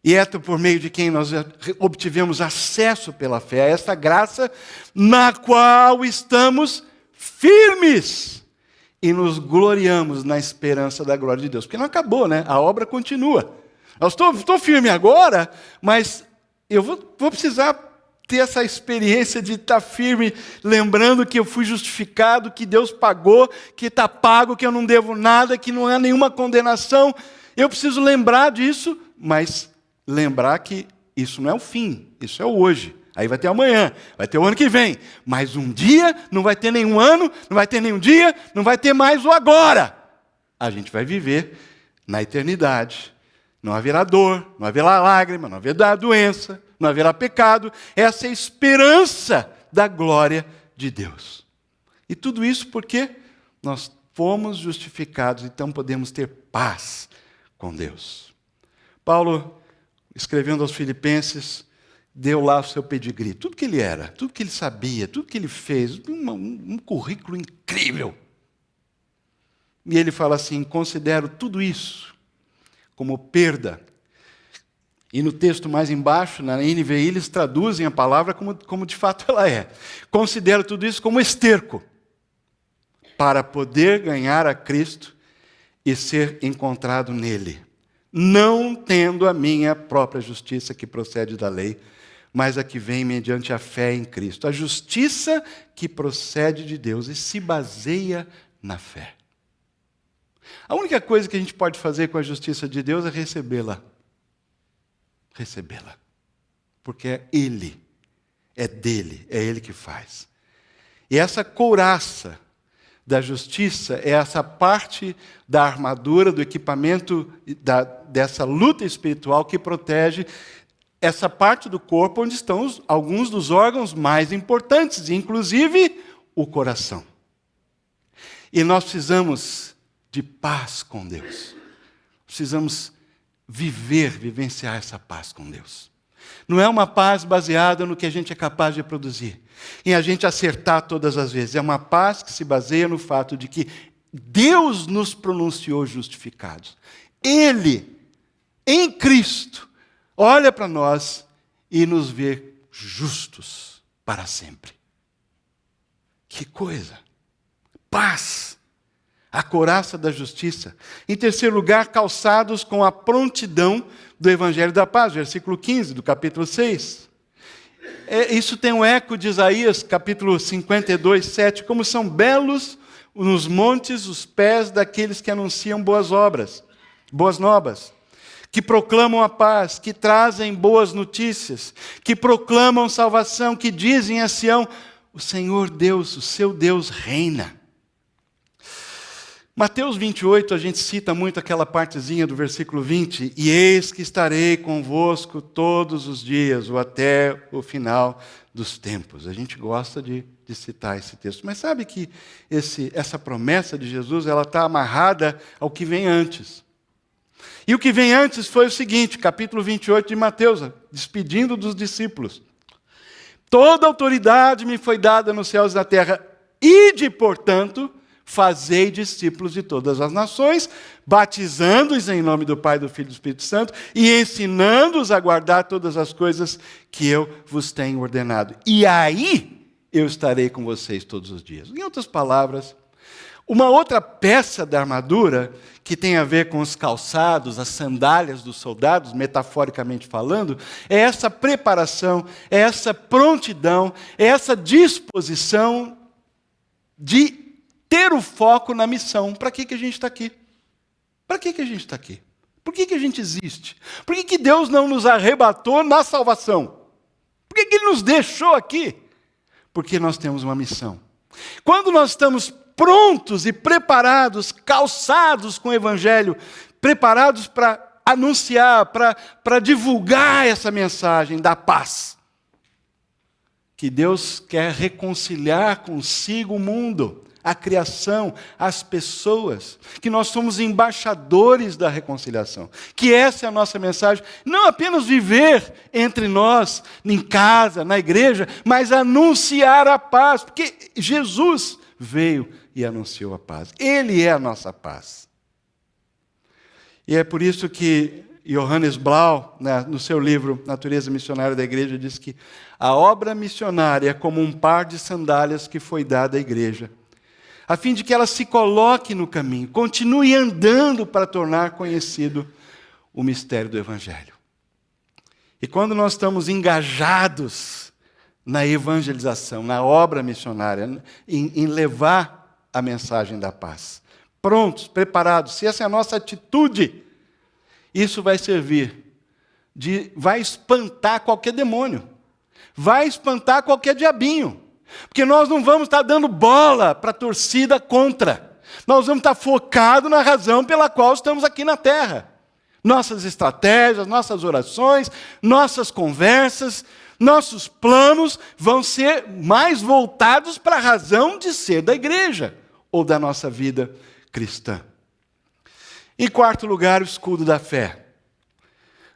E é por meio de quem nós obtivemos acesso pela fé a esta graça, na qual estamos firmes e nos gloriamos na esperança da glória de Deus. Porque não acabou, né? A obra continua. Eu estou firme agora, mas eu vou precisar ter essa experiência de estar firme, lembrando que eu fui justificado, que Deus pagou, que está pago, que eu não devo nada, que não há nenhuma condenação. Eu preciso lembrar disso, mas lembrar que isso não é o fim, isso é o hoje. Aí vai ter amanhã, vai ter o ano que vem. Mas um dia não vai ter nenhum ano, não vai ter nenhum dia, não vai ter mais o agora. A gente vai viver na eternidade. Não haverá dor, não haverá lágrima, não haverá doença, não haverá pecado. Essa é a esperança da glória de Deus. E tudo isso porque nós fomos justificados, então podemos ter paz com Deus. Paulo, escrevendo aos Filipenses, deu lá o seu pedigree, tudo que ele era, tudo que ele sabia, tudo que ele fez, um currículo incrível. E ele fala assim: considero tudo isso como perda. E no texto mais embaixo, na NVI, eles traduzem a palavra como de fato ela é. Considero tudo isso como esterco, para poder ganhar a Cristo e ser encontrado nele, não tendo a minha própria justiça que procede da lei, mas a que vem mediante a fé em Cristo. A justiça que procede de Deus e se baseia na fé. A única coisa que a gente pode fazer com a justiça de Deus é recebê-la. Recebê-la. Porque é Ele, é dele, é Ele que faz. E essa couraça da justiça é essa parte da armadura, do equipamento, dessa luta espiritual que protege essa parte do corpo onde estão alguns dos órgãos mais importantes, inclusive o coração. E nós precisamos de paz com Deus. Precisamos vivenciar essa paz com Deus. Não é uma paz baseada no que a gente é capaz de produzir, em a gente acertar todas as vezes. É uma paz que se baseia no fato de que Deus nos pronunciou justificados. Ele, em Cristo, olha para nós e nos vê justos para sempre. Que coisa! Paz! A couraça da justiça. Em terceiro lugar, calçados com a prontidão do Evangelho da Paz, versículo 15 do capítulo 6. Isso tem um eco de Isaías, capítulo 52, 7. Como são belos nos montes os pés daqueles que anunciam boas obras, boas novas, que proclamam a paz, que trazem boas notícias, que proclamam salvação, que dizem a Sião: o Senhor Deus, o seu Deus reina. Mateus 28, a gente cita muito aquela partezinha do versículo 20, e eis que estarei convosco todos os dias, ou até o final dos tempos. A gente gosta de citar esse texto, mas sabe que essa promessa de Jesus, ela está amarrada ao que vem antes. E o que vem antes foi o seguinte, capítulo 28 de Mateus, despedindo dos discípulos. Toda autoridade me foi dada nos céus e na terra, ide, portanto, fazei discípulos de todas as nações, batizando-os em nome do Pai, do Filho e do Espírito Santo, e ensinando-os a guardar todas as coisas que eu vos tenho ordenado. E aí eu estarei com vocês todos os dias. Em outras palavras, uma outra peça da armadura, que tem a ver com os calçados, as sandálias dos soldados, metaforicamente falando, é essa preparação, é essa prontidão, é essa disposição de ter o foco na missão. Para que a gente está aqui? Para que a gente está aqui? Por que a gente existe? Por que Deus não nos arrebatou na salvação? Por que Ele nos deixou aqui? Porque nós temos uma missão. Quando nós estamos prontos e preparados, calçados com o Evangelho, preparados para anunciar, para divulgar essa mensagem da paz, que Deus quer reconciliar consigo o mundo, a criação, as pessoas, que nós somos embaixadores da reconciliação, que essa é a nossa mensagem, não apenas viver entre nós, em casa, na igreja, mas anunciar a paz, porque Jesus veio e anunciou a paz. Ele é a nossa paz. E é por isso que Johannes Blau, no seu livro Natureza Missionária da Igreja, diz que a obra missionária é como um par de sandálias que foi dada à igreja. a fim de que ela se coloque no caminho, continue andando para tornar conhecido o mistério do Evangelho. E quando nós estamos engajados na evangelização, na obra missionária, em levar a mensagem da paz, prontos, preparados, se essa é a nossa atitude, isso vai servir, vai espantar qualquer demônio, vai espantar qualquer diabinho, porque nós não vamos estar dando bola para a torcida contra, nós vamos estar focados na razão pela qual estamos aqui na terra. Nossas estratégias, nossas orações, nossas conversas, nossos planos vão ser mais voltados para a razão de ser da igreja ou da nossa vida cristã. Em quarto lugar, o escudo da fé.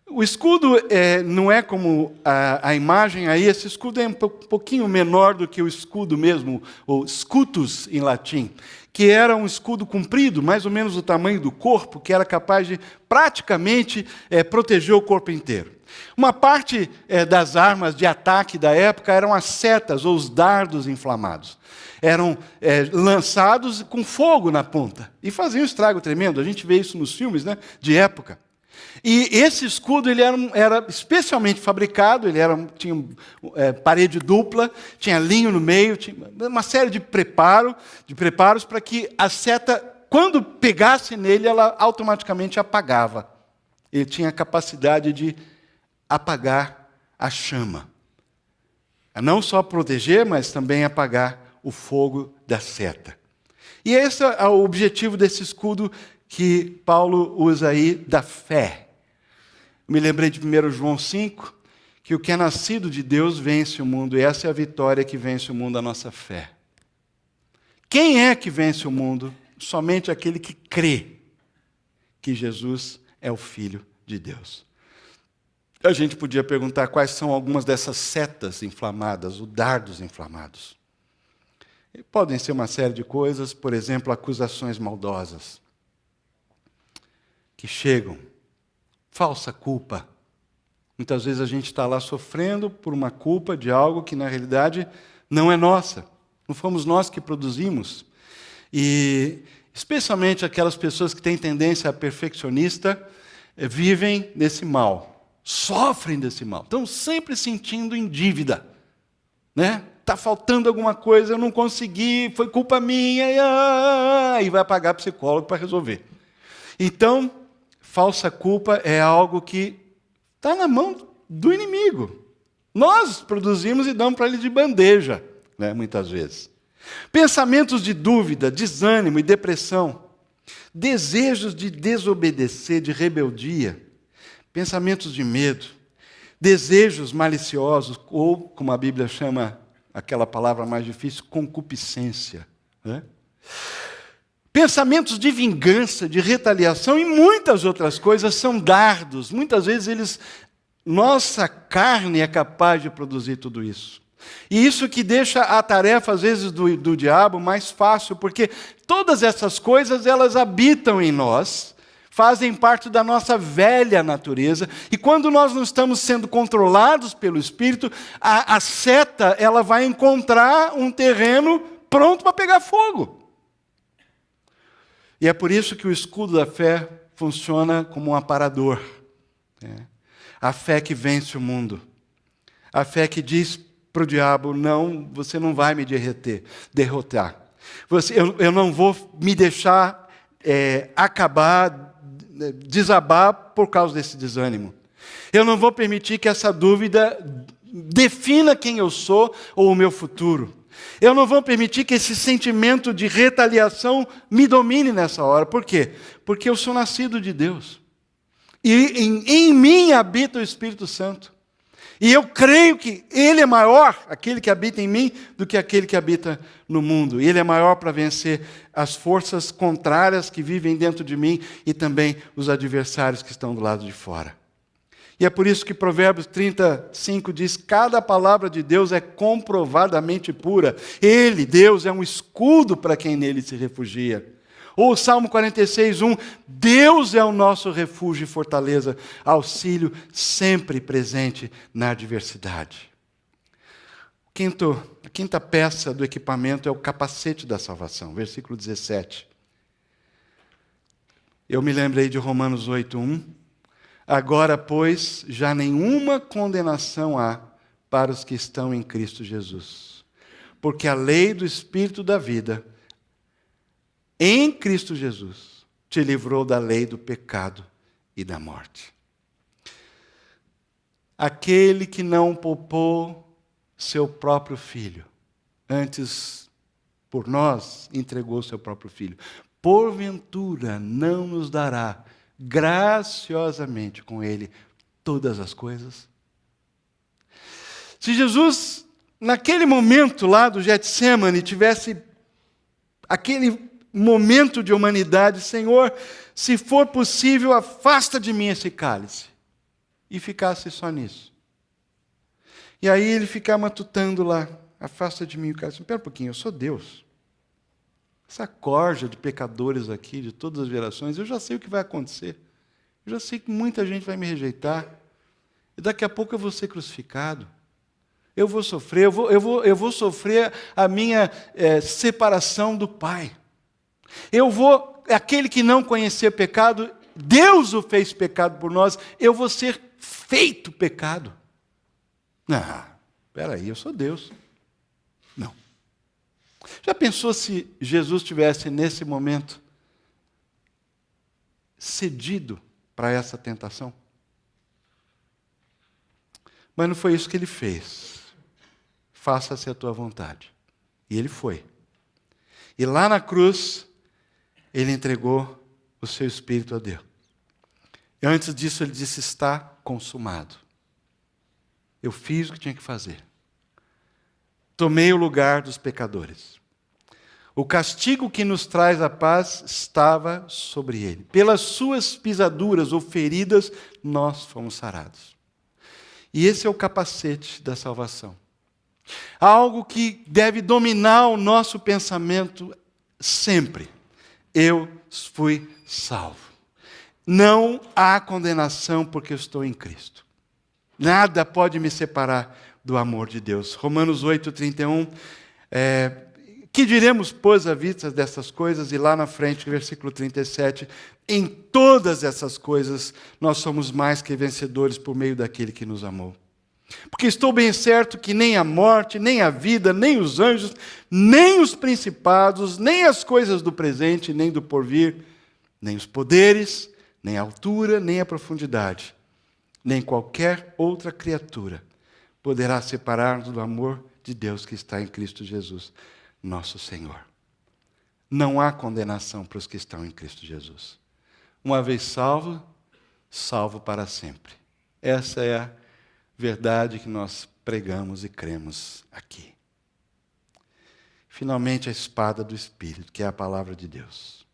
O escudo não é como a imagem aí, esse escudo é um pouquinho menor do que o escudo mesmo, ou scutus em latim, que era um escudo comprido, mais ou menos do tamanho do corpo, que era capaz de praticamente proteger o corpo inteiro. Uma parte das armas de ataque da época eram as setas ou os dardos inflamados. Eram lançados com fogo na ponta e faziam um estrago tremendo. A gente vê isso nos filmes, né, de época. E esse escudo ele era especialmente fabricado, tinha parede dupla, tinha linho no meio, tinha uma série de preparos para que a seta, quando pegasse nele, ela automaticamente apagava. Ele tinha a capacidade de apagar a chama. Não só proteger, mas também apagar o fogo da seta. E esse é o objetivo desse escudo que Paulo usa aí, da fé. Me lembrei de 1 João 5, que o que é nascido de Deus vence o mundo, e essa é a vitória que vence o mundo, a nossa fé. Quem é que vence o mundo? Somente aquele que crê que Jesus é o Filho de Deus. A gente podia perguntar quais são algumas dessas setas inflamadas, os dardos inflamados. Podem ser uma série de coisas, por exemplo, acusações maldosas que chegam. Falsa culpa. Muitas vezes a gente está lá sofrendo por uma culpa de algo que, na realidade, não é nossa. Não fomos nós que produzimos. E, especialmente aquelas pessoas que têm tendência a perfeccionista, vivem nesse mal. Sofrem desse mal. Estão sempre sentindo em dívida. Né? Está faltando alguma coisa, eu não consegui, foi culpa minha, e vai pagar psicólogo para resolver. Então, falsa culpa é algo que está na mão do inimigo. Nós produzimos e damos para ele de bandeja, né, muitas vezes. Pensamentos de dúvida, desânimo e depressão. Desejos de desobedecer, de rebeldia. Pensamentos de medo. Desejos maliciosos, ou, como a Bíblia chama aquela palavra mais difícil, concupiscência. Né? Pensamentos de vingança, de retaliação e muitas outras coisas são dardos. Muitas vezes nossa carne é capaz de produzir tudo isso. E isso que deixa a tarefa, às vezes, do diabo mais fácil, porque todas essas coisas, elas habitam em nós, fazem parte da nossa velha natureza, e quando nós não estamos sendo controlados pelo Espírito, a seta ela vai encontrar um terreno pronto para pegar fogo. E é por isso que o escudo da fé funciona como um aparador. Né? A fé que vence o mundo. A fé que diz para o diabo, não, você não vai me derrotar. Eu não vou me deixar desabar por causa desse desânimo. Eu não vou permitir que essa dúvida defina quem eu sou ou o meu futuro. Eu não vou permitir que esse sentimento de retaliação me domine nessa hora. Por quê? Porque eu sou nascido de Deus. E em mim habita o Espírito Santo. E eu creio que Ele é maior, aquele que habita em mim, do que aquele que habita no mundo. E Ele é maior para vencer as forças contrárias que vivem dentro de mim e também os adversários que estão do lado de fora. E é por isso que Provérbios 35 diz, cada palavra de Deus é comprovadamente pura. Ele, Deus, é um escudo para quem nele se refugia. Ou o Salmo 46:1, Deus é o nosso refúgio e fortaleza, auxílio sempre presente na adversidade. A quinta peça do equipamento é o capacete da salvação. Versículo 17. Eu me lembrei de Romanos 8:1. Agora, pois, já nenhuma condenação há para os que estão em Cristo Jesus. Porque a lei do Espírito da vida, em Cristo Jesus, te livrou da lei do pecado e da morte. Aquele que não poupou seu próprio filho, antes por nós entregou seu próprio filho, porventura não nos dará graciosamente com ele todas as coisas? Se Jesus, naquele momento lá do Getsêmani, tivesse aquele momento de humanidade, Senhor, se for possível, afasta de mim esse cálice, e ficasse só nisso. E aí ele ficar matutando lá, afasta de mim o cálice. Espera um pouquinho, eu sou Deus. Essa corja de pecadores aqui, de todas as gerações, eu já sei o que vai acontecer. Eu já sei que muita gente vai me rejeitar. E daqui a pouco eu vou ser crucificado. Eu vou sofrer, eu vou sofrer a minha separação do Pai. Aquele que não conhecia pecado, Deus o fez pecado por nós, eu vou ser feito pecado. Espera aí, eu sou Deus. Não. Já pensou se Jesus tivesse, nesse momento, cedido para essa tentação? Mas não foi isso que ele fez. Faça-se a tua vontade. E ele foi. E lá na cruz, ele entregou o seu espírito a Deus. E antes disso, ele disse: está consumado. Eu fiz o que tinha que fazer. Tomei o lugar dos pecadores. O castigo que nos traz a paz estava sobre ele. Pelas suas pisaduras ou feridas, nós fomos sarados. E esse é o capacete da salvação. Algo que deve dominar o nosso pensamento sempre. Eu fui salvo. Não há condenação porque eu estou em Cristo. Nada pode me separar do amor de Deus. Romanos 8:31. Que diremos, pois, à vista dessas coisas? E lá na frente, versículo 37. Em todas essas coisas, nós somos mais que vencedores por meio daquele que nos amou. Porque estou bem certo que nem a morte, nem a vida, nem os anjos, nem os principados, nem as coisas do presente, nem do porvir, nem os poderes, nem a altura, nem a profundidade, nem qualquer outra criatura poderá separar-nos do amor de Deus que está em Cristo Jesus, nosso Senhor. Não há condenação para os que estão em Cristo Jesus. Uma vez salvo, salvo para sempre. Essa é a verdade que nós pregamos e cremos aqui. Finalmente, a espada do Espírito, que é a palavra de Deus.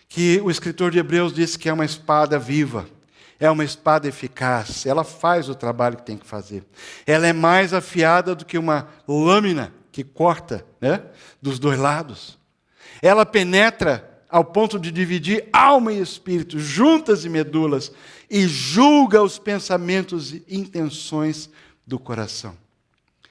Que o escritor de Hebreus disse que é uma espada viva, é uma espada eficaz, ela faz o trabalho que tem que fazer. Ela é mais afiada do que uma lâmina que corta, dos dois lados. Ela penetra ao ponto de dividir alma e espírito, juntas e medulas, e julga os pensamentos e intenções do coração.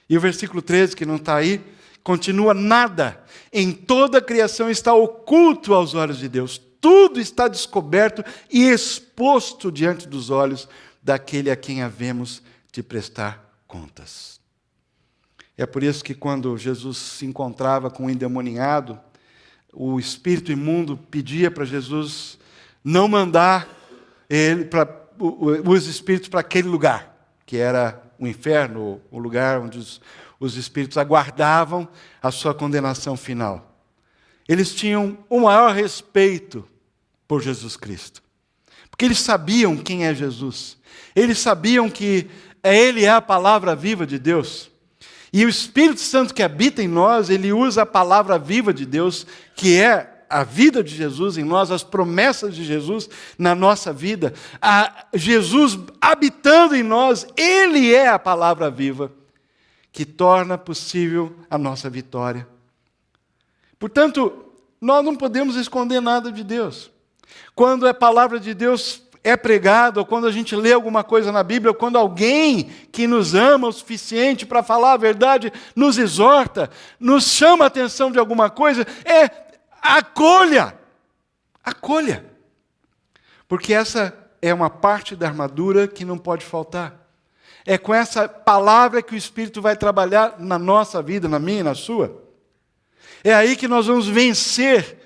E o versículo 13, que não está aí, continua: nada em toda a criação está oculto aos olhos de Deus. Tudo está descoberto e exposto diante dos olhos daquele a quem havemos de prestar contas. É por isso que quando Jesus se encontrava com o endemoniado, o espírito imundo pedia para Jesus não mandar os espíritos para aquele lugar, que era o inferno, o lugar onde os espíritos aguardavam a sua condenação final. Eles tinham o maior respeito por Jesus Cristo, porque eles sabiam quem é Jesus. Eles sabiam que Ele é a palavra viva de Deus. E o Espírito Santo que habita em nós, ele usa a palavra viva de Deus, que é a vida de Jesus em nós, as promessas de Jesus na nossa vida. Jesus habitando em nós, ele é a palavra viva que torna possível a nossa vitória. Portanto, nós não podemos esconder nada de Deus. Quando a palavra de Deus é pregado, ou quando a gente lê alguma coisa na Bíblia, ou quando alguém que nos ama o suficiente para falar a verdade nos exorta, nos chama a atenção de alguma coisa, acolha. Acolha. Porque essa é uma parte da armadura que não pode faltar. É com essa palavra que o Espírito vai trabalhar na nossa vida, na minha e na sua. É aí que nós vamos vencer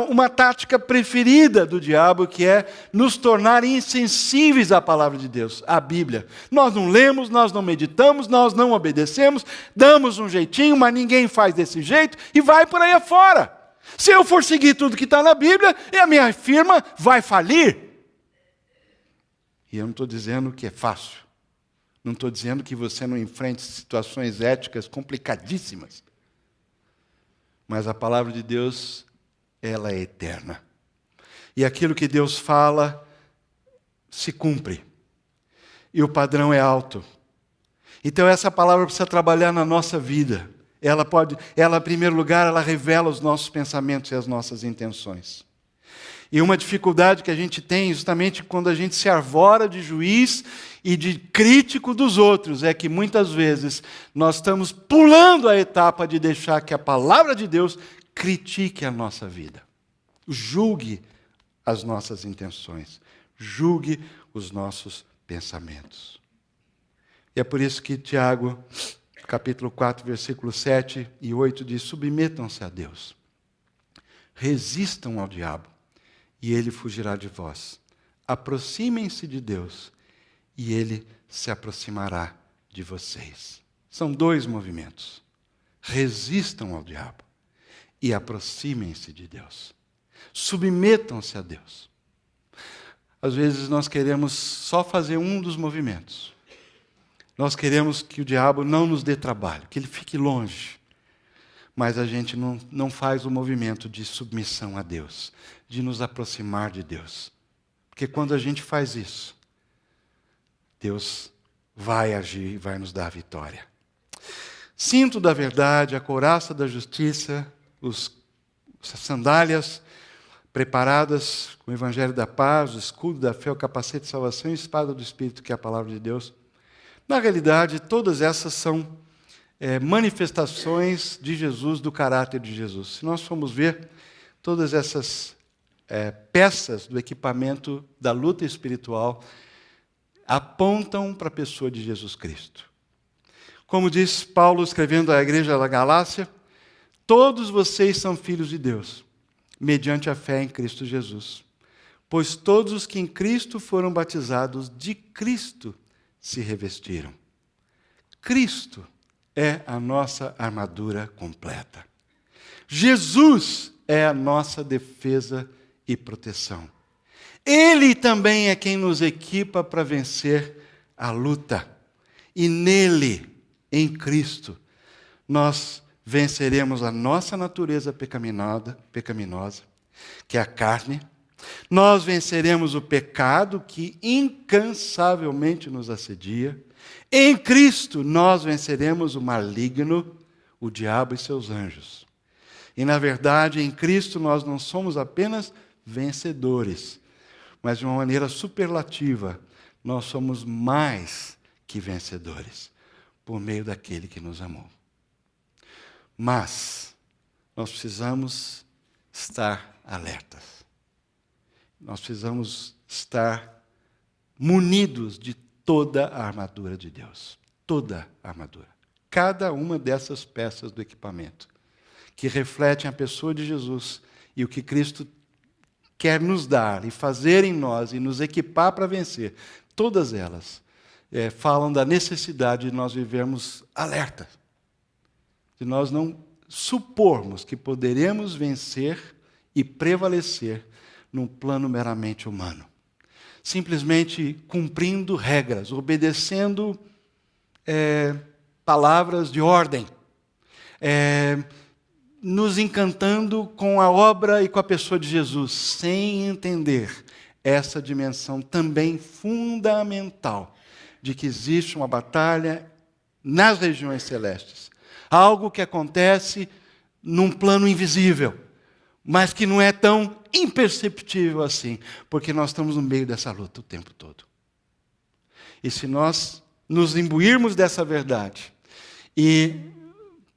uma tática preferida do diabo, que é nos tornar insensíveis à palavra de Deus, à Bíblia. Nós não lemos, nós não meditamos, nós não obedecemos, damos um jeitinho, mas ninguém faz desse jeito e vai por aí afora. Se eu for seguir tudo que está na Bíblia, a minha firma vai falir. E eu não estou dizendo que é fácil. Não estou dizendo que você não enfrente situações éticas complicadíssimas. Mas a palavra de Deus, ela é eterna. E aquilo que Deus fala, se cumpre. E o padrão é alto. Então essa palavra precisa trabalhar na nossa vida. Ela, em primeiro lugar, ela revela os nossos pensamentos e as nossas intenções. E uma dificuldade que a gente tem, justamente quando a gente se arvora de juiz e de crítico dos outros, é que muitas vezes nós estamos pulando a etapa de deixar que a palavra de Deus critique a nossa vida. Julgue as nossas intenções. Julgue os nossos pensamentos. E é por isso que Tiago, capítulo 4, versículos 7 e 8, diz: submetam-se a Deus. Resistam ao diabo, e ele fugirá de vós. Aproximem-se de Deus, e ele se aproximará de vocês. São dois movimentos. Resistam ao diabo e aproximem-se de Deus. Submetam-se a Deus. Às vezes nós queremos só fazer um dos movimentos. Nós queremos que o diabo não nos dê trabalho, que ele fique longe. Mas a gente não faz o movimento de submissão a Deus, de nos aproximar de Deus. Porque quando a gente faz isso, Deus vai agir e vai nos dar a vitória. Cinto da verdade, a couraça da justiça, as sandálias preparadas com o evangelho da paz, o escudo da fé, o capacete de salvação e a espada do Espírito, que é a palavra de Deus. Na realidade, todas essas são manifestações de Jesus, do caráter de Jesus. Se nós formos ver, todas essas peças do equipamento da luta espiritual apontam para a pessoa de Jesus Cristo. Como diz Paulo escrevendo à igreja da Galácia, todos vocês são filhos de Deus, mediante a fé em Cristo Jesus. Pois todos os que em Cristo foram batizados, de Cristo se revestiram. Cristo é a nossa armadura completa. Jesus é a nossa defesa e proteção. Ele também é quem nos equipa para vencer a luta. E nele, em Cristo, nós venceremos a nossa natureza pecaminosa, que é a carne. Nós venceremos o pecado que incansavelmente nos assedia. Em Cristo, nós venceremos o maligno, o diabo e seus anjos. E, na verdade, em Cristo nós não somos apenas vencedores, mas de uma maneira superlativa, nós somos mais que vencedores, por meio daquele que nos amou. Mas nós precisamos estar alertas. Nós precisamos estar munidos de toda a armadura de Deus. Toda a armadura. Cada uma dessas peças do equipamento, que refletem a pessoa de Jesus e o que Cristo quer nos dar e fazer em nós e nos equipar para vencer, todas elas falam da necessidade de nós vivermos alerta, de nós não supormos que poderemos vencer e prevalecer num plano meramente humano. Simplesmente cumprindo regras, obedecendo palavras de ordem, nos encantando com a obra e com a pessoa de Jesus, sem entender essa dimensão também fundamental de que existe uma batalha nas regiões celestes. Algo que acontece num plano invisível, mas que não é tão imperceptível assim, porque nós estamos no meio dessa luta o tempo todo. E se nós nos imbuirmos dessa verdade e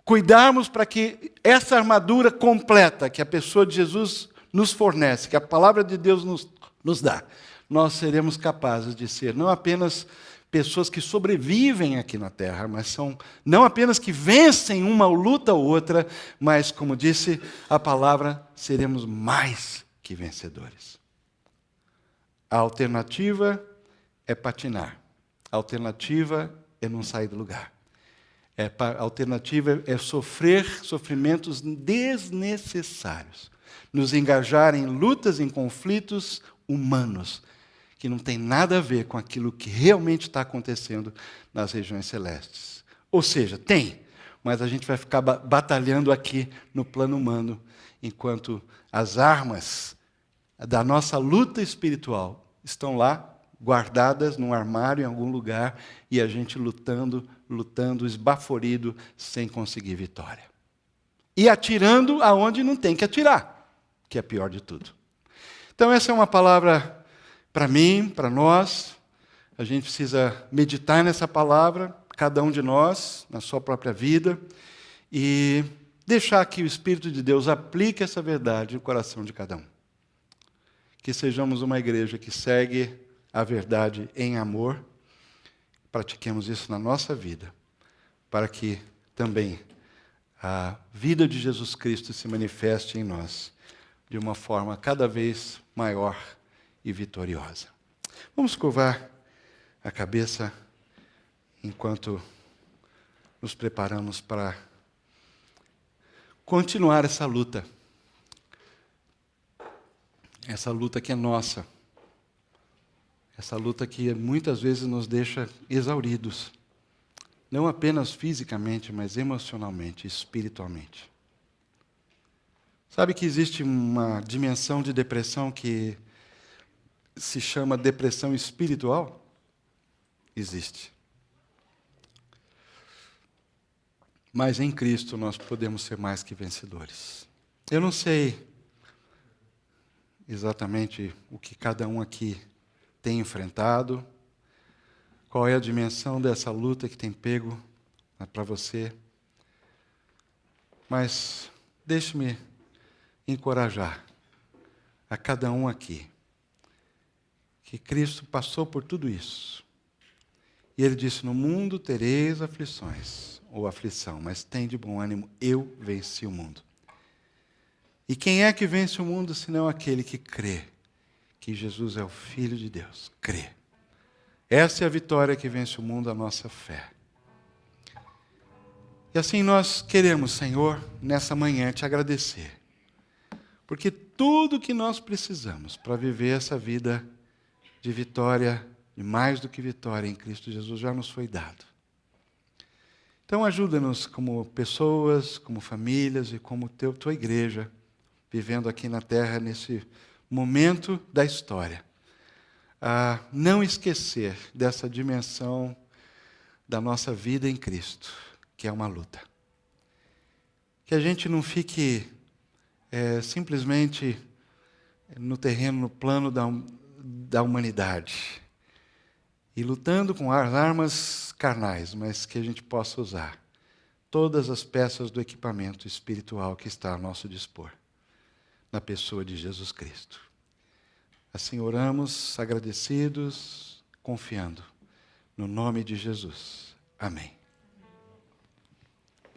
cuidarmos para que essa armadura completa que a pessoa de Jesus nos fornece, que a palavra de Deus nos dá, nós seremos capazes de ser não apenas pessoas que sobrevivem aqui na Terra, mas são não apenas que vencem uma luta ou outra, mas, como disse a palavra, seremos mais que vencedores. A alternativa é patinar. A alternativa é não sair do lugar. A alternativa é sofrer sofrimentos desnecessários. Nos engajar em lutas, em conflitos humanos, que não tem nada a ver com aquilo que realmente está acontecendo nas regiões celestes. Ou seja, tem, mas a gente vai ficar batalhando aqui no plano humano, enquanto as armas da nossa luta espiritual estão lá, guardadas num armário em algum lugar, e a gente lutando, esbaforido, sem conseguir vitória. E atirando aonde não tem que atirar, que é pior de tudo. Então essa é uma palavra para mim, para nós. A gente precisa meditar nessa palavra, cada um de nós, na sua própria vida, e deixar que o Espírito de Deus aplique essa verdade no coração de cada um. Que sejamos uma igreja que segue a verdade em amor, pratiquemos isso na nossa vida, para que também a vida de Jesus Cristo se manifeste em nós de uma forma cada vez maior e vitoriosa. Vamos curvar a cabeça enquanto nos preparamos para continuar essa luta. Essa luta que é nossa. Essa luta que muitas vezes nos deixa exauridos. Não apenas fisicamente, mas emocionalmente, espiritualmente. Sabe que existe uma dimensão de depressão que se chama depressão espiritual? Existe. Mas em Cristo nós podemos ser mais que vencedores. Eu não sei exatamente o que cada um aqui tem enfrentado, qual é a dimensão dessa luta que tem pego para você, mas deixe-me encorajar a cada um aqui que Cristo passou por tudo isso. E Ele disse, no mundo tereis aflições, ou aflição, mas tem de bom ânimo, eu venci o mundo. E quem é que vence o mundo, senão aquele que crê que Jesus é o Filho de Deus? Crê. Essa é a vitória que vence o mundo, a nossa fé. E assim nós queremos, Senhor, nessa manhã te agradecer. Porque tudo que nós precisamos para viver essa vida de vitória, de mais do que vitória em Cristo Jesus, já nos foi dado. Então ajuda-nos como pessoas, como famílias e como tua igreja, vivendo aqui na terra nesse momento da história, a não esquecer dessa dimensão da nossa vida em Cristo, que é uma luta. Que a gente não fique simplesmente no terreno, no plano da humanidade, e lutando com as armas carnais, mas que a gente possa usar todas as peças do equipamento espiritual que está a nosso dispor, na pessoa de Jesus Cristo. Assim oramos, agradecidos, confiando no nome de Jesus. Amém.